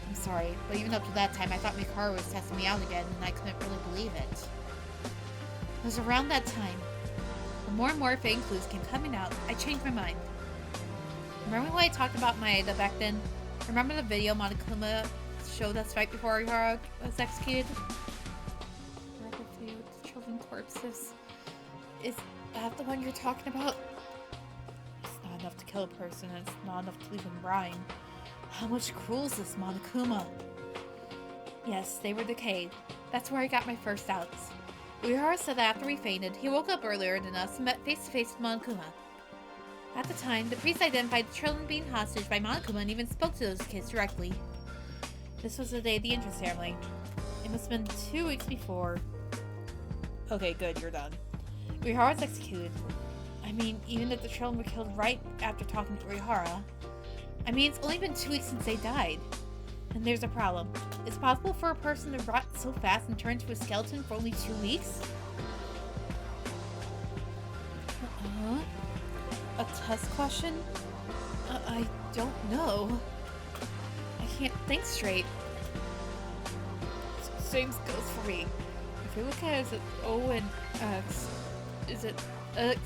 I'm sorry, but even up to that time, I thought Mikaro was testing me out again, and I couldn't really believe it. It was around that time. The more and more fake clues came coming out, I changed my mind. Remember when I talked about Maeda back then? Remember the video Monokuma showed us right before Hara was executed? With the children corpses. Is that the one you're talking about? It's not enough to kill a person, and it's not enough to leave them rotting. How much cruel is this Monokuma? Yes, they were decayed. That's where I got my first doubts. Uehara said that after we fainted, he woke up earlier than us and met face to face with Monokuma. At the time, the priest identified the children being hostage by Monokuma and even spoke to those kids directly. This was the day of the entrance ceremony. It must have been 2 weeks before. Okay, good, you're done. Uehara was executed. I mean, even if the children were killed right after talking to Uehara. I mean, it's only been 2 weeks since they died. And there's a problem. It's possible for a person to rot so fast and turn into a skeleton for only 2 weeks? A test question? I don't know. I can't think straight. Same goes for me. If you look at it as O and X, is it X?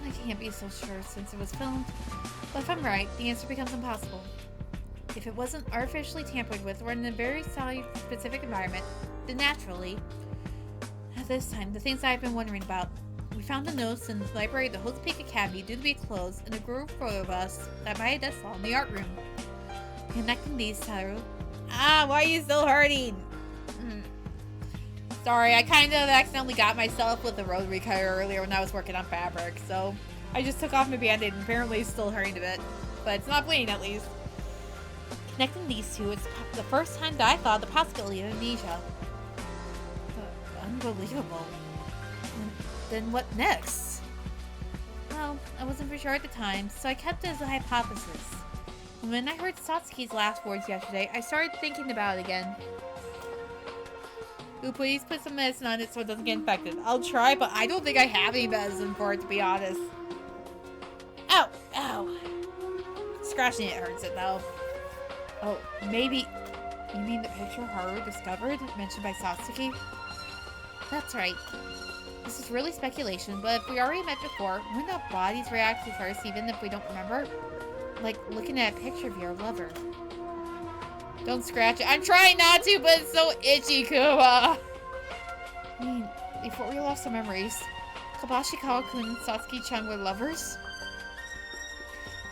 I can't be so sure since it was filmed. But if I'm right, the answer becomes impossible. If it wasn't artificially tampered with or in a very specific environment, then naturally, at this time, the things I've been wondering about, We found the notes in the library of the Host Peak Academy due to be closed, and a group of us that Maeda saw in the art room. Connecting these two. Ah, why are you still hurting? Sorry, I kind of accidentally got myself with the rotary cutter earlier when I was working on fabric, so I just took off my band-aid and apparently it's still hurting a bit, but it's not bleeding at least. Connecting these two, it's the first time that I thought of the possibility of amnesia. Unbelievable. Then what next? Well, I wasn't for sure at the time, so I kept it as a hypothesis. And when I heard Satsuki's last words yesterday, I started thinking about it again. Ooh, please put some medicine on it so it doesn't get infected. I'll try, but I don't think I have any medicine for it, to be honest. Ow! Ow! Scratching it hurts it, though. Oh, maybe... You mean the picture Haru discovered, mentioned by Satsuki? That's right. This is really speculation, but if we already met before, wouldn't our bodies react to first even if we don't remember? Like looking at a picture of your lover. Don't scratch it. I'm trying not to, but it's so itchy, Kuma. I mean, before we lost our memories, Kabashikawa-kun and Satsuki-chan were lovers?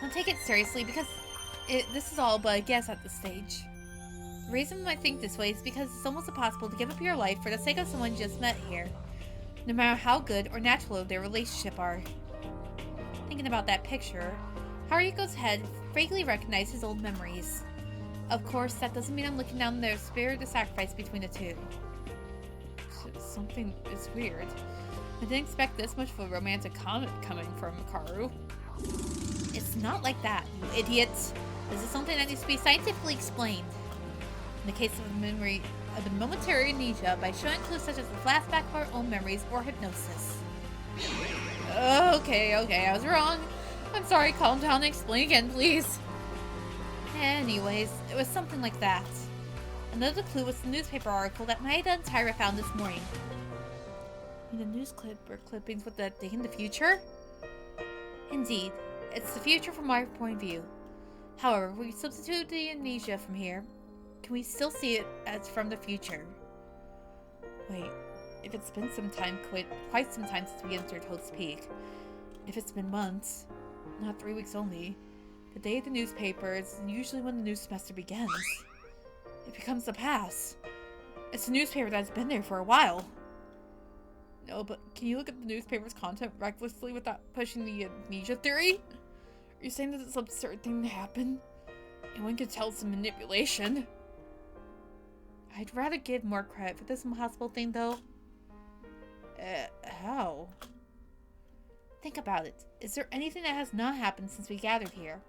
Don't take it seriously, because this is all but a guess at this stage. The reason I think this way is because it's almost impossible to give up your life for the sake of someone you just met here, no matter how good or natural their relationship are. Thinking about that picture, Haruko's head vaguely recognized his old memories. Of course, that doesn't mean I'm looking down the spirit of the sacrifice between the two. Something is weird. I didn't expect this much of a romantic comment coming from Karu. It's not like that, you idiot. This is something that needs to be scientifically explained. In the case of the momentary amnesia, by showing clues such as the flashback of our own memories or hypnosis. Okay, I was wrong. I'm sorry, calm down and explain again, please. Anyways, it was something like that. Another clue was the newspaper article that Maeda and Tyra found this morning. The news clippings with the day in the future? Indeed, it's the future from my point of view. However, if we substitute the amnesia from here, can we still see it as from the future? Wait, if it's been some time, quite some time since we entered Hope's Peak, if it's been months, not 3 weeks only, the day of the newspaper is usually when the new semester begins. It becomes the past. It's a newspaper that's been there for a while. No, but can you look at the newspaper's content recklessly without pushing the amnesia theory? Are you saying that this absurd thing happened? And one could tell it's a manipulation. I'd rather give more credit for this impossible thing, though. How? Think about it. Is there anything that has not happened since we gathered here?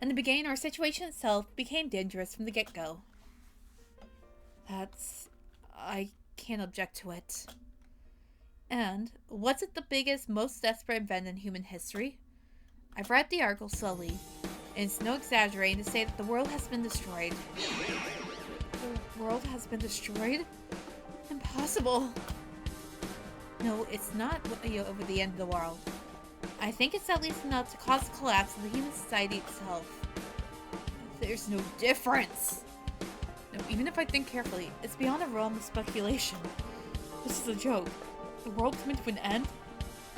In the beginning, our situation itself became dangerous from the get-go. I can't object to it. And, was it the biggest, most desperate event in human history? I've read the article slowly, and it's no exaggerating to say that the world has been destroyed. The world has been destroyed? Impossible. No, it's not over the end of the world. I think it's at least enough to cause the collapse of the human society itself. There's no difference. No, even if I think carefully, it's beyond the realm of speculation. This is a joke. The world coming to an end?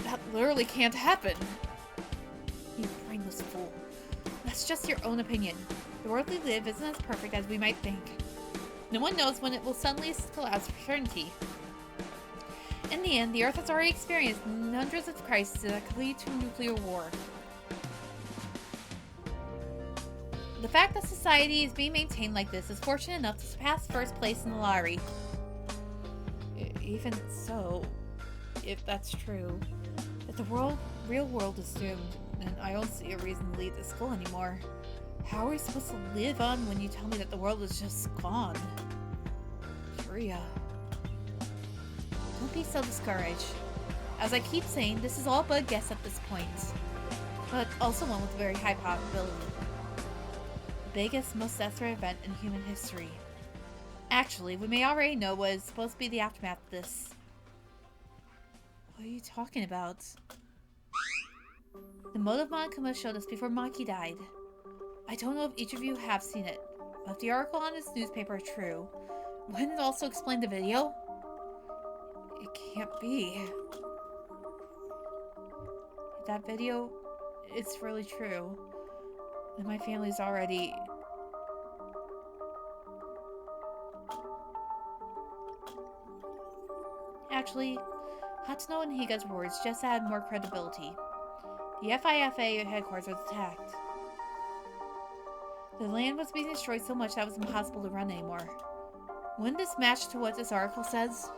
That literally can't happen. You brainless fool. That's just your own opinion. The world we live isn't as perfect as we might think. No one knows when it will suddenly collapse for certainty. In the end, the Earth has already experienced hundreds of crises that could lead to a nuclear war. The fact that society is being maintained like this is fortunate enough to surpass first place in the lottery. Even so, if that's true, if the real world is doomed, then I don't see a reason to leave this school anymore. How are we supposed to live on when you tell me that the world is just gone? Ria. Don't be so discouraged. As I keep saying, this is all but a guess at this point. But also one with a very high probability. The biggest, most desperate event in human history. Actually, we may already know what is supposed to be the aftermath of this. What are you talking about? The motive Monokuma showed us before Maki died. I don't know if each of you have seen it, but if the article on this newspaper is true, wouldn't it also explain the video? It can't be. If that video is really true, then my family's already... Actually, Hatsuno and Higa's words just add more credibility. The FIFA headquarters was attacked. The land was being destroyed so much that it was impossible to run anymore. Wouldn't this match to what this article says?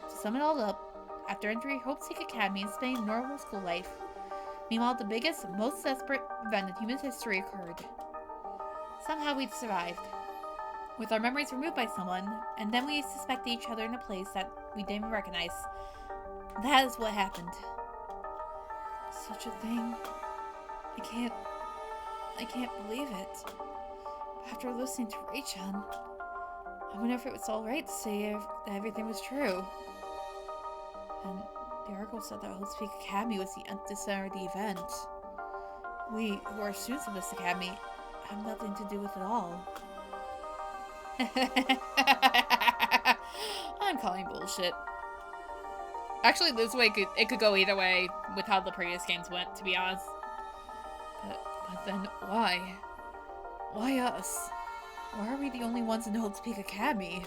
To sum it all up, after entering Hope Seek Academy and spending normal school life, meanwhile the biggest, most desperate event in human history occurred. Somehow we survived. With our memories removed by someone, and then we suspected each other in a place that we didn't even recognize. That is what happened. Such a thing. I can't believe it. After listening to Ray-chan, I wonder if it was alright to say that everything was true. And the article said that Hope Seek Academy was the center of the event. We, who are students of this academy, have nothing to do with it all. I'm calling bullshit. Actually, this way it could go either way with how the previous games went, to be honest. But then why? Why us? Why are we the only ones in Hope's Peak Academy?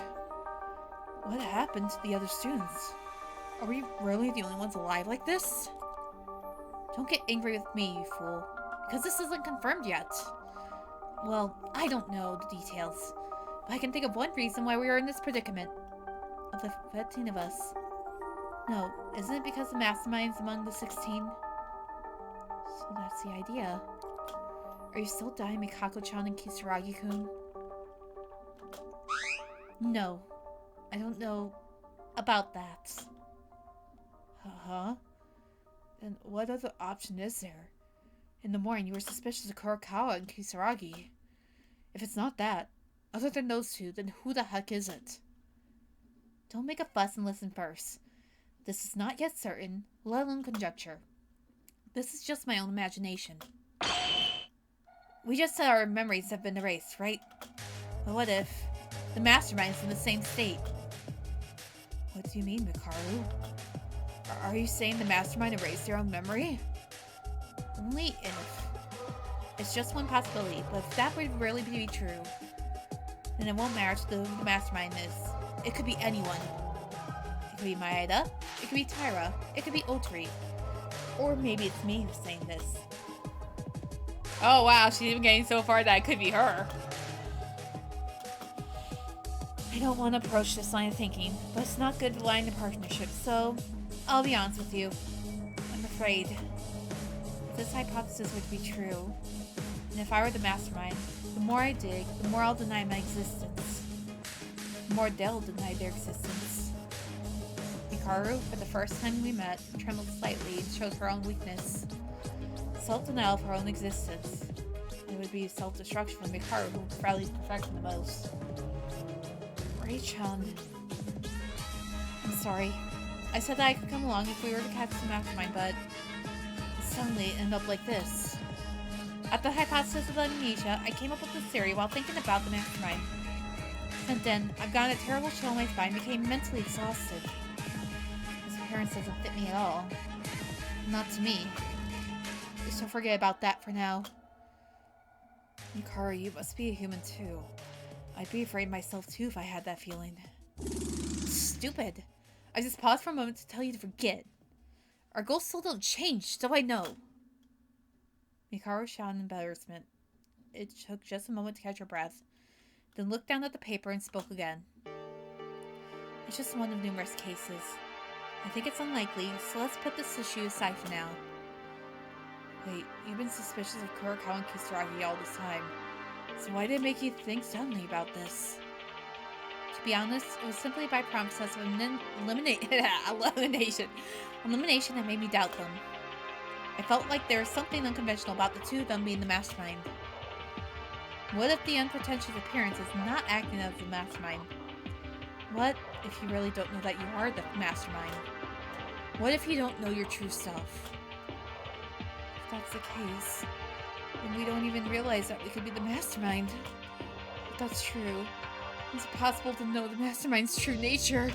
What happened to the other students? Are we really the only ones alive like this? Don't get angry with me, you fool, because this isn't confirmed yet. Well, I don't know the details, but I can think of one reason why we are in this predicament. Of the 15 of us. No, isn't it because the masterminds among the 16? So that's the idea. Are you still dying Mikako-chan and Kisaragi-kun? No. I don't know about that. Uh-huh. Then what other option is there? In the morning you were suspicious of Kurokawa and Kisaragi. If it's not that, other than those two, then who the heck is it? Don't make a fuss and listen first. This is not yet certain, let alone conjecture. This is just my own imagination. We just said our memories have been erased, right? But what if the mastermind's in the same state? What do you mean, Mikaru? Are you saying the mastermind erased their own memory? Only if. It's just one possibility, but if that would really be true, then it won't matter who the mastermind is. It could be anyone. It could be Maeda, it could be Taira, it could be Otri. Or maybe it's me who's saying this. Oh wow, she's even getting so far that it could be her. I don't want to approach this line of thinking, but it's not good to lie in a partnership, so I'll be honest with you. I'm afraid. If this hypothesis were to be true, and if I were the mastermind, the more I dig, the more I'll deny my existence. The more they'll deny their existence. Mikaru, for the first time we met, trembled slightly and showed her own weakness. Self-denial of her own existence. It would be self-destruction for Mikaru, who values perfection the most. Ray-chan. I'm sorry. I said that I could come along if we were to catch the mastermind, but suddenly it ended up like this. At the hypothesis of amnesia, I came up with this theory while thinking about the mastermind. Since then, I've gotten a terrible chill in my spine and became mentally exhausted. His appearance doesn't fit me at all. Not to me. So forget about that for now. Mikaru, you must be a human too. I'd be afraid myself too if I had that feeling. Stupid. I just paused for a moment to tell you to forget. Our goals still don't change, so I know. Mikaru shouted in embarrassment. It took just a moment to catch her breath, then looked down at the paper and spoke again. It's just one of numerous cases. I think it's unlikely, so let's put this issue aside for now. Wait, you've been suspicious of Kurokawa and Kisaragi all this time. So why did it make you think suddenly about this? To be honest, it was simply by process of elimination that made me doubt them. I felt like there was something unconventional about the two of them being the mastermind. What if the unpretentious appearance is not acting as the mastermind? What if you really don't know that you are the mastermind? What if you don't know your true self? If that's the case, then we don't even realize that we could be the mastermind. If that's true, it's possible to know the mastermind's true nature.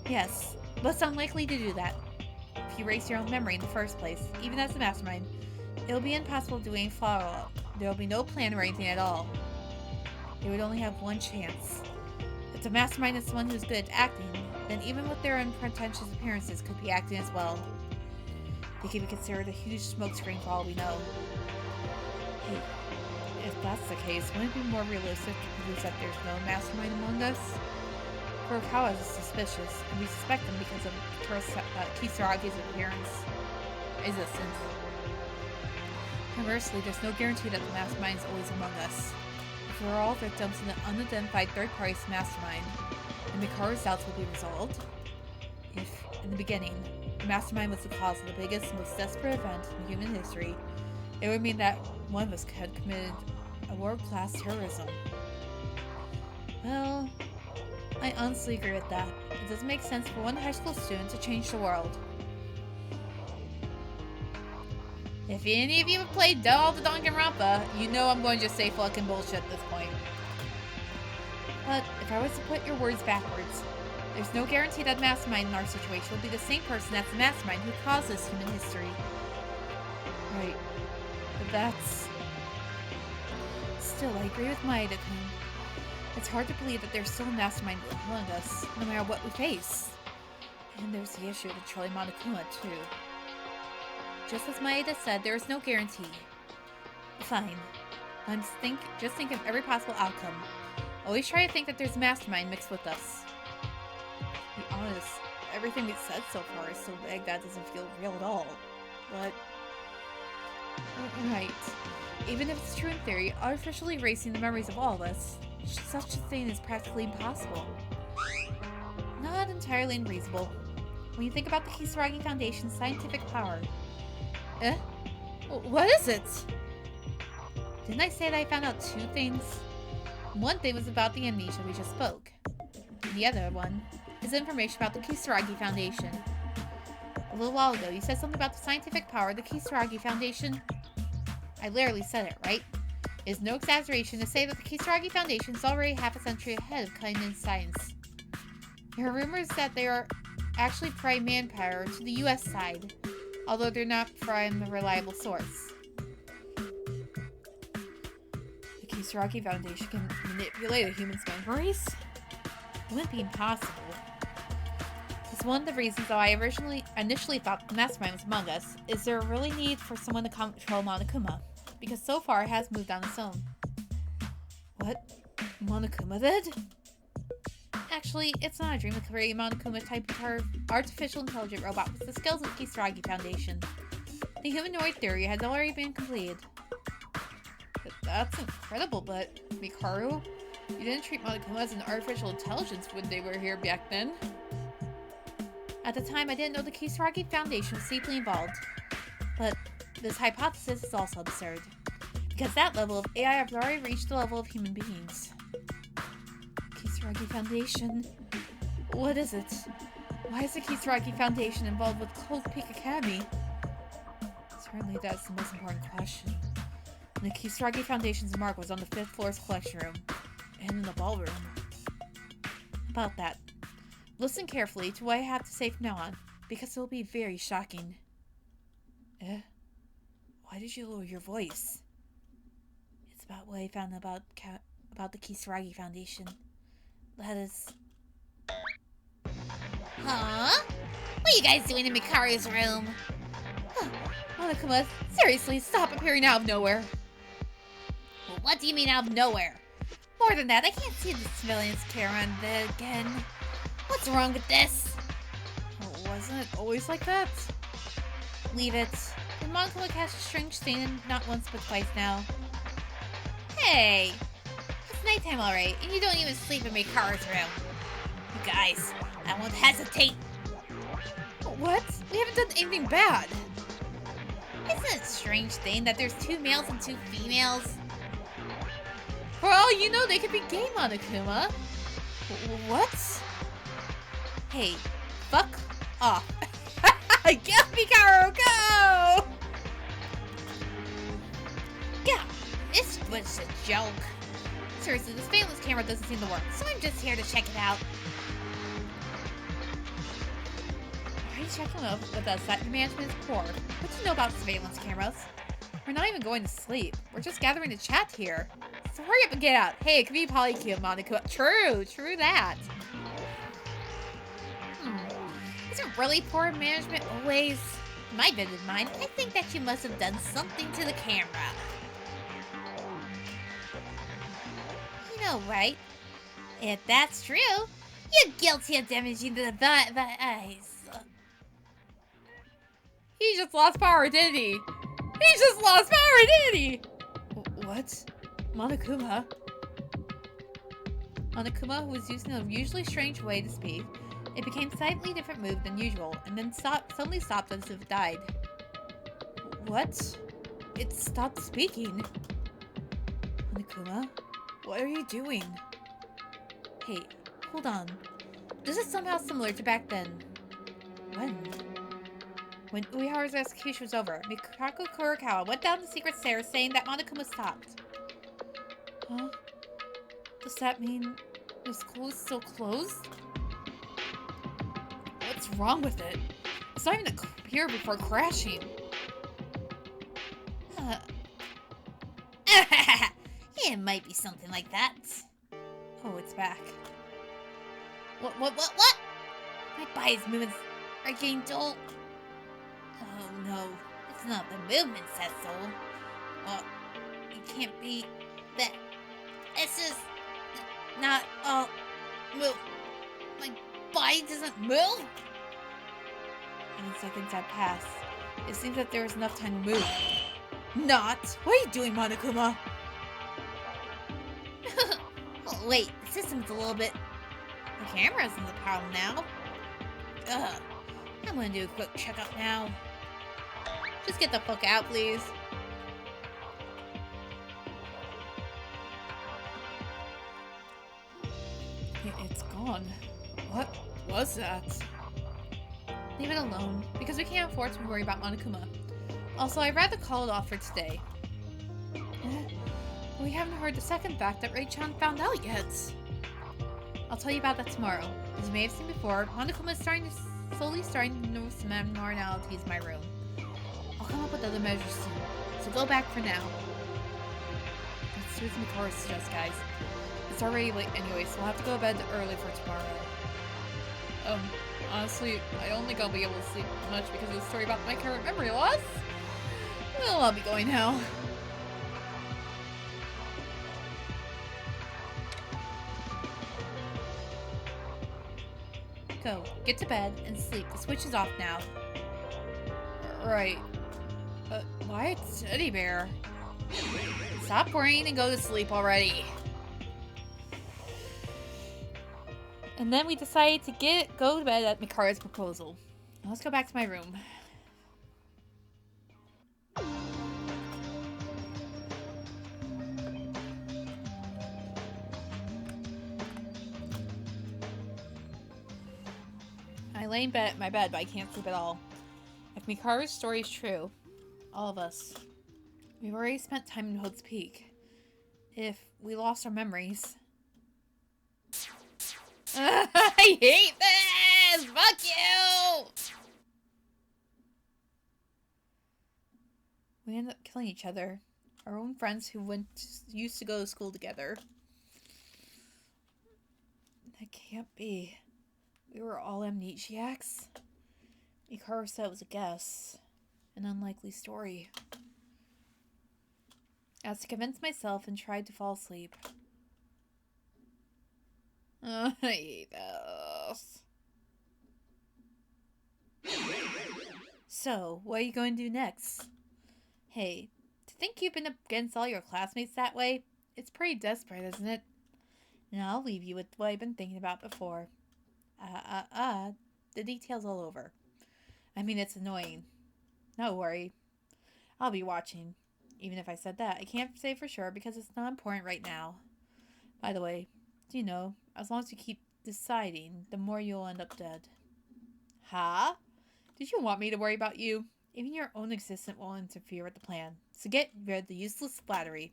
Yes, but it's unlikely to do that. if you erase your own memory in the first place, even as the mastermind, it will be impossible to do any follow-up. There will be no plan or anything at all. They would only have one chance. If the mastermind is someone who's good at acting, then even with their unpretentious appearances could be acting as well. They could be considered a huge smokescreen for all we know. Hey, if that's the case, wouldn't it be more realistic to produce that there's no mastermind among us? Kurokawa is suspicious, and we suspect him because of Kisaragi's existence. Conversely, there's no guarantee that the mastermind is always among us. If we're all victims in an unidentified third-party mastermind, then Mikaru's doubts will be resolved. If, in the beginning, the mastermind was the cause of the biggest, most desperate event in human history, it would mean that one of us had committed a world-class terrorism. Well, I honestly agree with that. It doesn't make sense for one high school student to change the world. If any of you have played all the Danganronpa, you know I'm going to just say fucking bullshit at this point. But if I was to put your words backwards, there's no guarantee that the mastermind in our situation will be the same person as the mastermind who caused this human history. Right. But that's... Still, I agree with Maeda-kun. It's hard to believe that there's still a mastermind among us, no matter what we face. And there's the issue of controlling Monokuma, too. Just as Maeda said, there is no guarantee. Fine. Just think of every possible outcome. Always try to think that there's a mastermind mixed with us. To be honest, everything we've said so far is so vague that doesn't feel real at all. But... Right. Even if it's true in theory, artificially erasing the memories of all of us, such a thing is practically impossible. Not entirely unreasonable. When you think about the Kisaragi Foundation's scientific power. Eh? What is it? Didn't I say that I found out two things? One thing was about the amnesia we just spoke. And the other one is information about the Kisaragi Foundation. A little while ago, you said something about the scientific power of the Kisaragi Foundation. I literally said it, right? It is no exaggeration to say that the Kisaragi Foundation is already half a century ahead of Kaiman science. There are rumors that they are actually providing manpower to the US side, although they're not from a reliable source. The Kisaragi Foundation can manipulate a human's memories? It wouldn't be impossible. It's one of the reasons why I initially thought the mastermind was among us. Is there really need for someone to control Monokuma? Because so far it has moved on its own. What? Monokuma did? Actually, it's not a dream to create a Monokuma type of artificial intelligent robot with the skills of the Kisaragi Foundation. The humanoid theory has already been completed. That's incredible, but Mikaru, you didn't treat Monokuma as an artificial intelligence when they were here back then. At the time, I didn't know the Kisaragi Foundation was deeply involved, but this hypothesis is also absurd, because that level of AI has already reached the level of human beings. Kisaragi Foundation. What is it? Why is the Kisaragi Foundation involved with Cold Peak Academy? Certainly that's the most important question. And the Kisaragi Foundation's mark was on the 5th floor's collection room, and in the ballroom. About that, listen carefully to what I have to say from now on, because it will be very shocking. Why did you lower your voice? It's about what I found about the Kisaragi Foundation. That is... Huh? What are you guys doing in Mikaru's room? Monokuma, seriously, stop appearing out of nowhere. Well, what do you mean out of nowhere? More than that, I can't see the civilian's camera on bed again. What's wrong with this? Wasn't it always like that? Leave it. Did Monokuma catch a strange thing not once but twice now? Hey! It's nighttime alright, and you don't even sleep in Mikaru's room. You guys, I won't hesitate. What? We haven't done anything bad. Isn't it a strange thing that there's 2 males and 2 females? For all you know, they could be gay, Monokuma. What? Hey, fuck off. Get Mikaru, go! Yeah, this was a joke. Seriously, this famous camera doesn't seem to work, so I'm just here to check it out. Are you checking with us that your management is poor? What do you know about surveillance cameras? We're not even going to sleep. We're just gathering to chat here. So hurry up and get out. Hey, it could be polycule, Monokuma. True that. Isn't really poor management always? In my vivid mind, I think that you must have done something to the camera. You know, right? If that's true, you're guilty of damaging the eyes. He just lost power, didn't he? He just lost power, didn't he? What? Monokuma? Monokuma was using a usually strange way to speak. It became a slightly different move than usual, and then suddenly stopped as if it died. What? It stopped speaking. Monokuma? What are you doing? Hey, hold on. This is somehow similar to back then. When Uehara's execution was over, Mikako Kurokawa went down the secret stairs saying that Monokuma stopped. Huh? Does that mean the school is still closed? What's wrong with it? It's not even appear before crashing. It might be something like that. Oh, it's back. What? My body's movements are getting dull. Oh no, it's not the movement that's dull. Oh, it can't be that. It's just not all move. My body doesn't move. 10 seconds have passed. It seems that there was enough time to move. Not. What are you doing, Monokuma? Oh, wait, the system's a little bit. The camera isn't the problem now. Ugh. I'm gonna do a quick checkup now. Just get the fuck out, please. It's gone. What was that? Leave it alone, because we can't afford to worry about Monokuma. Also, I'd rather call it off for today. We haven't heard the second fact that Ray-chan found out yet. I'll tell you about that tomorrow. As you may have seen before, Monokuma is slowly starting to notice some abnormalities in my room. I'll come up with other measures soon, so go back for now. Let's do as Mikaro suggests, guys. It's already late anyway, so we'll have to go to bed early for tomorrow. Honestly, I don't think I'll be able to sleep much because of the story about my current memory loss. Well, I'll be going now. Go, get to bed and sleep. The switch is off now. Right. Why a teddy bear? Stop worrying and go to sleep already. And then we decided to go to bed at Mikaru's proposal. Let's go back to my room. I lay in bed at my bed, but I can't sleep at all. If Mikaru's story is true, all of us, we've already spent time in Hope's Peak. If we lost our memories... I hate this! Fuck you! We ended up killing each other. Our own friends who used to go to school together. That can't be. We were all amnesiacs? Mikaro said it was a guess. An unlikely story. As to convince myself and tried to fall asleep. I hate this. So, what are you going to do next? Hey, to think you've been against all your classmates that way, it's pretty desperate, isn't it? And I'll leave you with what I've been thinking about before. The details all over. I mean, it's annoying. Don't worry. I'll be watching. Even if I said that, I can't say for sure because it's not important right now. By the way, do you know, as long as you keep deciding, the more you'll end up dead. Huh? Did you want me to worry about you? Even your own existence will interfere with the plan. So get rid of the useless flattery.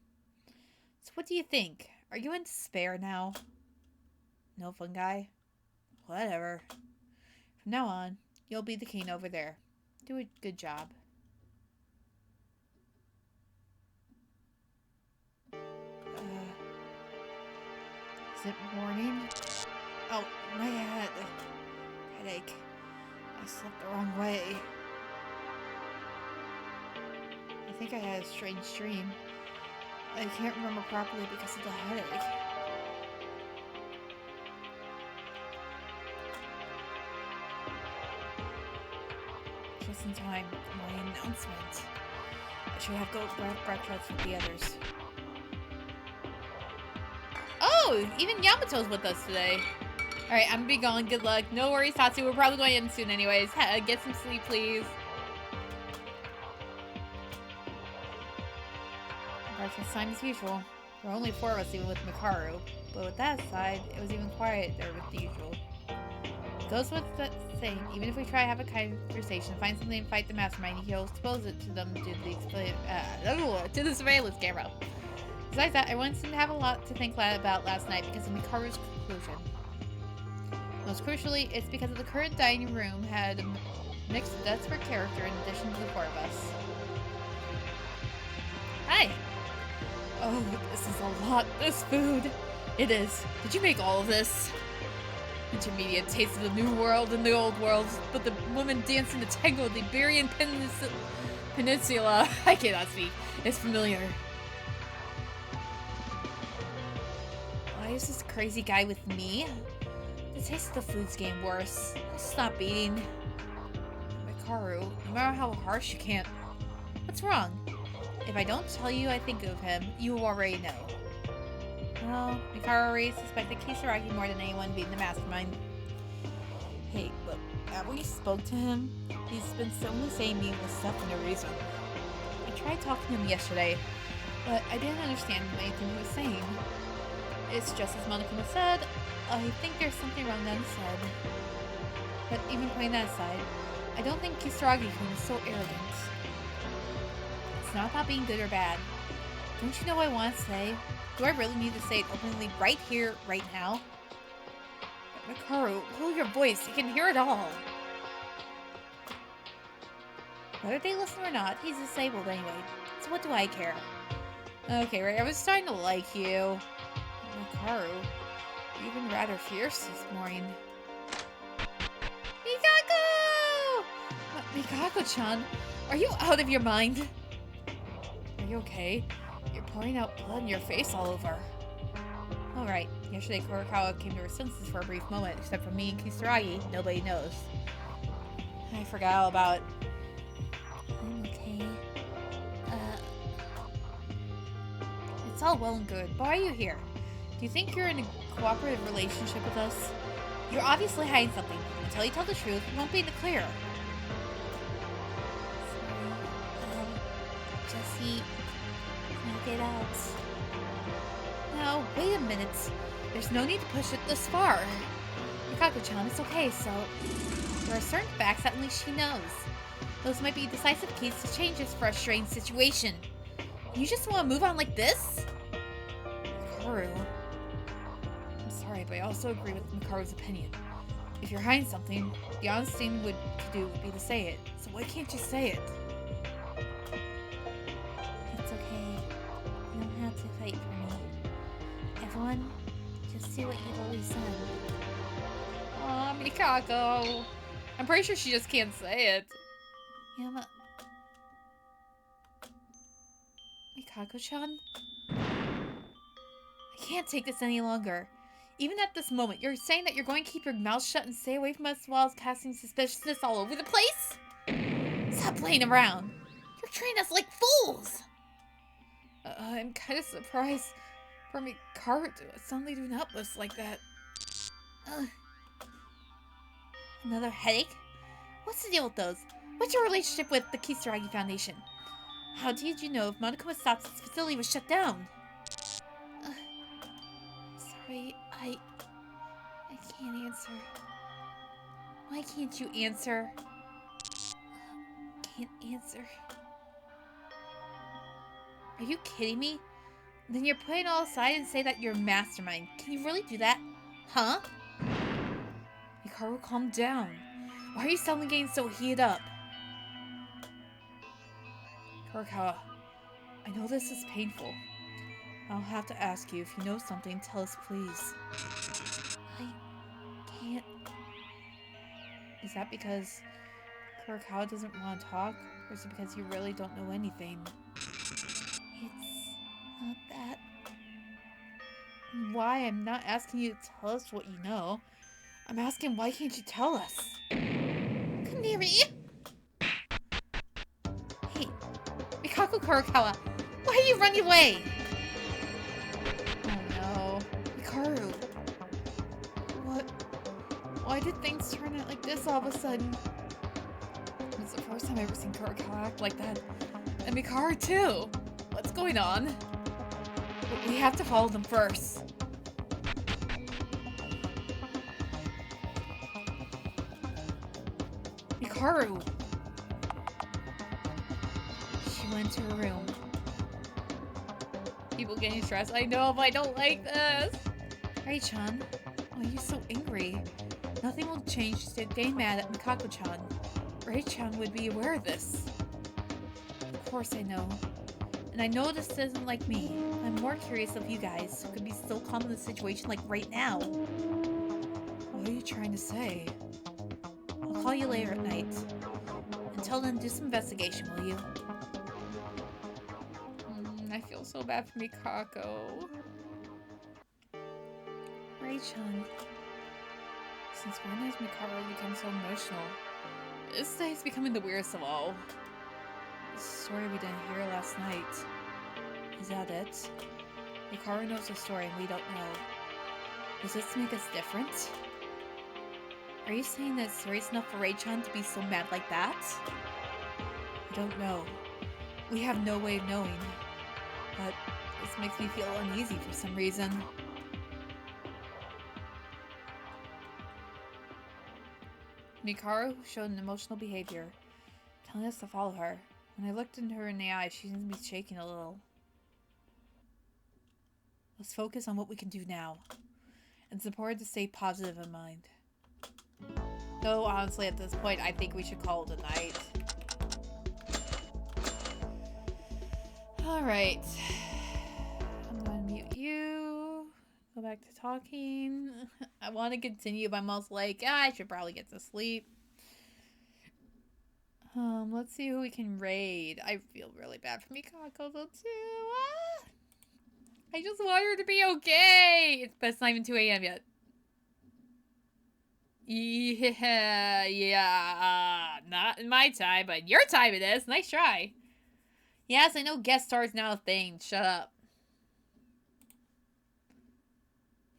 So what do you think? Are you in despair now? No, fun guy? Whatever. From now on, You'll be the king over there. Do a good job. Is it morning? Oh, my head. Headache. I slept the wrong way. I think I had a strange dream. I can't remember properly because of the headache. Just in time for my announcement. I should have go grab breakfast with the others. Oh, even Yamato's with us today. Alright, I'm gonna be going. Good luck. No worries, Tatsu. We're probably going in soon anyways. Get some sleep, please. Breakfast time as usual. There were only 4 of us even with Mikaru. But with that aside, it was even quieter with the usual. It goes with the saying, even if we try to have a conversation, find something to fight the mastermind, he'll expose it to them due to the surveillance camera. Besides that, I wanted to have a lot to think about last night because of Mikaru's conclusion. Most crucially, it's because of the current dining room had a mixed desperate character in addition to the 4 of us. Hi! Oh, this is a lot. This food. It is. Did you make all of this? Intermediate taste of the new world and the old world, but the woman dancing the tango of the Iberian Peninsula. I cannot speak. It's familiar. Why is this crazy guy with me? The taste of the food's getting worse. Stop eating. Mikaru, no matter how harsh you can't. What's wrong? If I don't tell you I think of him, you already know. Well, Mikaru already suspected Kisaragi more than anyone being the mastermind. Hey, look, after we spoke to him, he's been suddenly saying meaningless stuff for no reason. I tried talking to him yesterday, but I didn't understand anything he was saying. It's just as Monokuma said, I think there's something wrong unsaid. But even putting that aside, I don't think Kisaragi-kun is so arrogant. It's not about being good or bad. Don't you know what I want to say? Do I really need to say it openly right here, right now? Mikaru, hold your voice. You can hear it all. Whether they listen or not, he's disabled anyway. So what do I care? Okay, right. I was starting to like you. Mikaru, you've been rather fierce this morning. Mikako! Mikako-chan, are you out of your mind? Are you okay? You're pouring out blood in your face all over. Alright, yesterday Kurokawa came to her senses for a brief moment, except for me and Kisaragi, nobody knows. I forgot all about it. I'm okay. It's all well and good, but why are you here? Do you think you're in a cooperative relationship with us? You're obviously hiding something. Until you tell the truth, it won't be in the clear. Sorry, Jesse, now get out. Now, wait a minute. There's no need to push it this far. Mikako-chan, it's okay, so... There are certain facts that only she knows. Those might be decisive keys to change this frustrating situation. You just want to move on like this? Mikaru... I'm sorry, but I also agree with Mikaru's opinion. If you're hiding something, the honest thing to do would be to say it. So why can't you say it? It's okay. You don't have to fight for me. Everyone, just do what you've always done. Aw, Mikako. I'm pretty sure she just can't say it. Mikako-chan? I can't take this any longer. Even at this moment, you're saying that you're going to keep your mouth shut and stay away from us while casting suspiciousness all over the place? Stop playing around. You're treating us like fools. I'm kind of surprised for Mikaru to suddenly do help us like that. Another headache? What's the deal with those? What's your relationship with the Kisaragi Foundation? How did you know if Monokuma stopped its facility was shut down? Sorry, I can't answer. Why can't you answer? Can't answer. Are you kidding me? Then you're putting it all aside and say that you're a mastermind. Can you really do that? Huh? Hikaru, calm down. Why are you suddenly getting so heated up? Kurakawa, I know this is painful. I'll have to ask you, if you know something, tell us please. I can't... Is that because Kurakawa doesn't want to talk? Or is it because you really don't know anything? It's not that. Why? I'm not asking you to tell us what you know. I'm asking, why can't you tell us? Come near me! Hey, Mikako Kurakawa, why are you running away? Oh no. Hikaru. What? Why did things turn out like this all of a sudden? It's the first time I've ever seen Kurakawa act like that. And Hikaru too. What's going on? We have to follow them first. Hikaru. She went to her room. People getting stressed. I know, but I don't like this. Ray-chan, why are you so angry? Nothing will change to getting mad at Mikako-chan. Ray-chan would be aware of this. Of course I know. And I know this isn't like me. I'm more curious of you guys who could be so calm in the situation like right now. What are you trying to say? I'll call you later at night. Until then, do some investigation, will you? I feel so bad for Mikako. Ray-chan. Since when has Mikako become so emotional? This day is becoming the weirdest of all. The story we didn't hear last night. Is that it? Mikako knows the story and we don't know. Does this make us different? Are you saying that it's serious enough for Ray-chan to be so mad like that? I don't know. We have no way of knowing. But this makes me feel uneasy for some reason. Mikaro showed an emotional behavior, telling us to follow her. When I looked into her in the eye, she seemed to be shaking a little. Let's focus on what we can do now. It's important to stay positive in mind. Though, honestly, at this point, I think we should call it a night. Alright. I'm gonna mute you. Go back to talking. I want to continue, but I'm also like, I should probably get to sleep. Let's see who we can raid. I feel really bad for Mikako though too. Ah! I just want her to be okay. It's not even 2 a.m. yet. Yeah, not in my time, but your time it is. Nice try. Yes, I know guest stars now a thing. Shut up.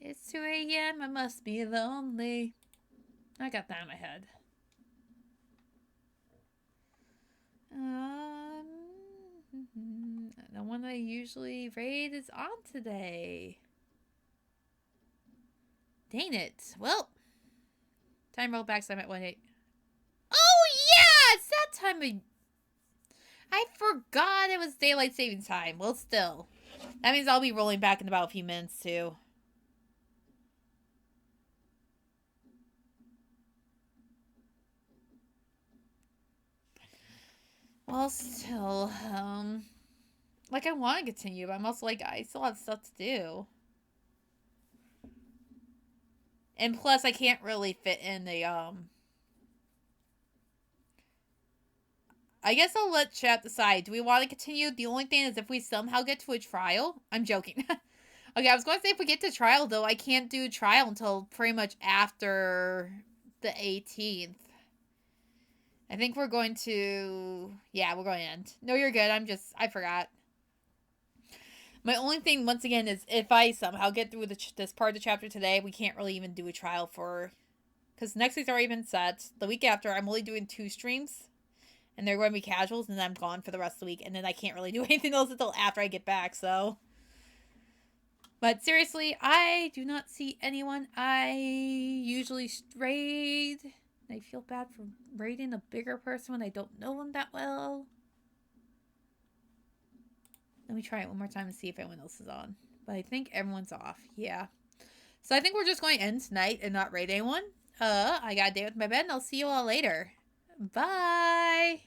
It's 2 a.m. I must be lonely. I got that in my head. The one I usually raid is on today. Dang it. Well, time roll back so I'm at 1-8. Oh, yeah! It's that time of... I forgot it was daylight saving time. Well, still. That means I'll be rolling back in about a few minutes, too. Well, still, like, I want to continue, but I'm also like, I still have stuff to do. And plus, I can't really fit in the, I guess I'll let chat decide. Do we want to continue? The only thing is if we somehow get to a trial. I'm joking. Okay, I was going to say if we get to trial, though, I can't do trial until pretty much after the 18th. I think we're going to... Yeah, we're going to end. No, you're good. I forgot. My only thing, once again, is if I somehow get through this part of the chapter today, we can't really even do a trial for... Because next week's already been set. The week after, I'm only doing 2 streams. And they're going to be casuals, and then I'm gone for the rest of the week. And then I can't really do anything else until after I get back, so... But seriously, I do not see anyone. I usually raid. I feel bad for raiding a bigger person when I don't know them that well. Let me try it one more time to see if anyone else is on. But I think everyone's off. Yeah. So I think we're just going to end tonight and not raid anyone. I got a date with my bed and I'll see you all later. Bye!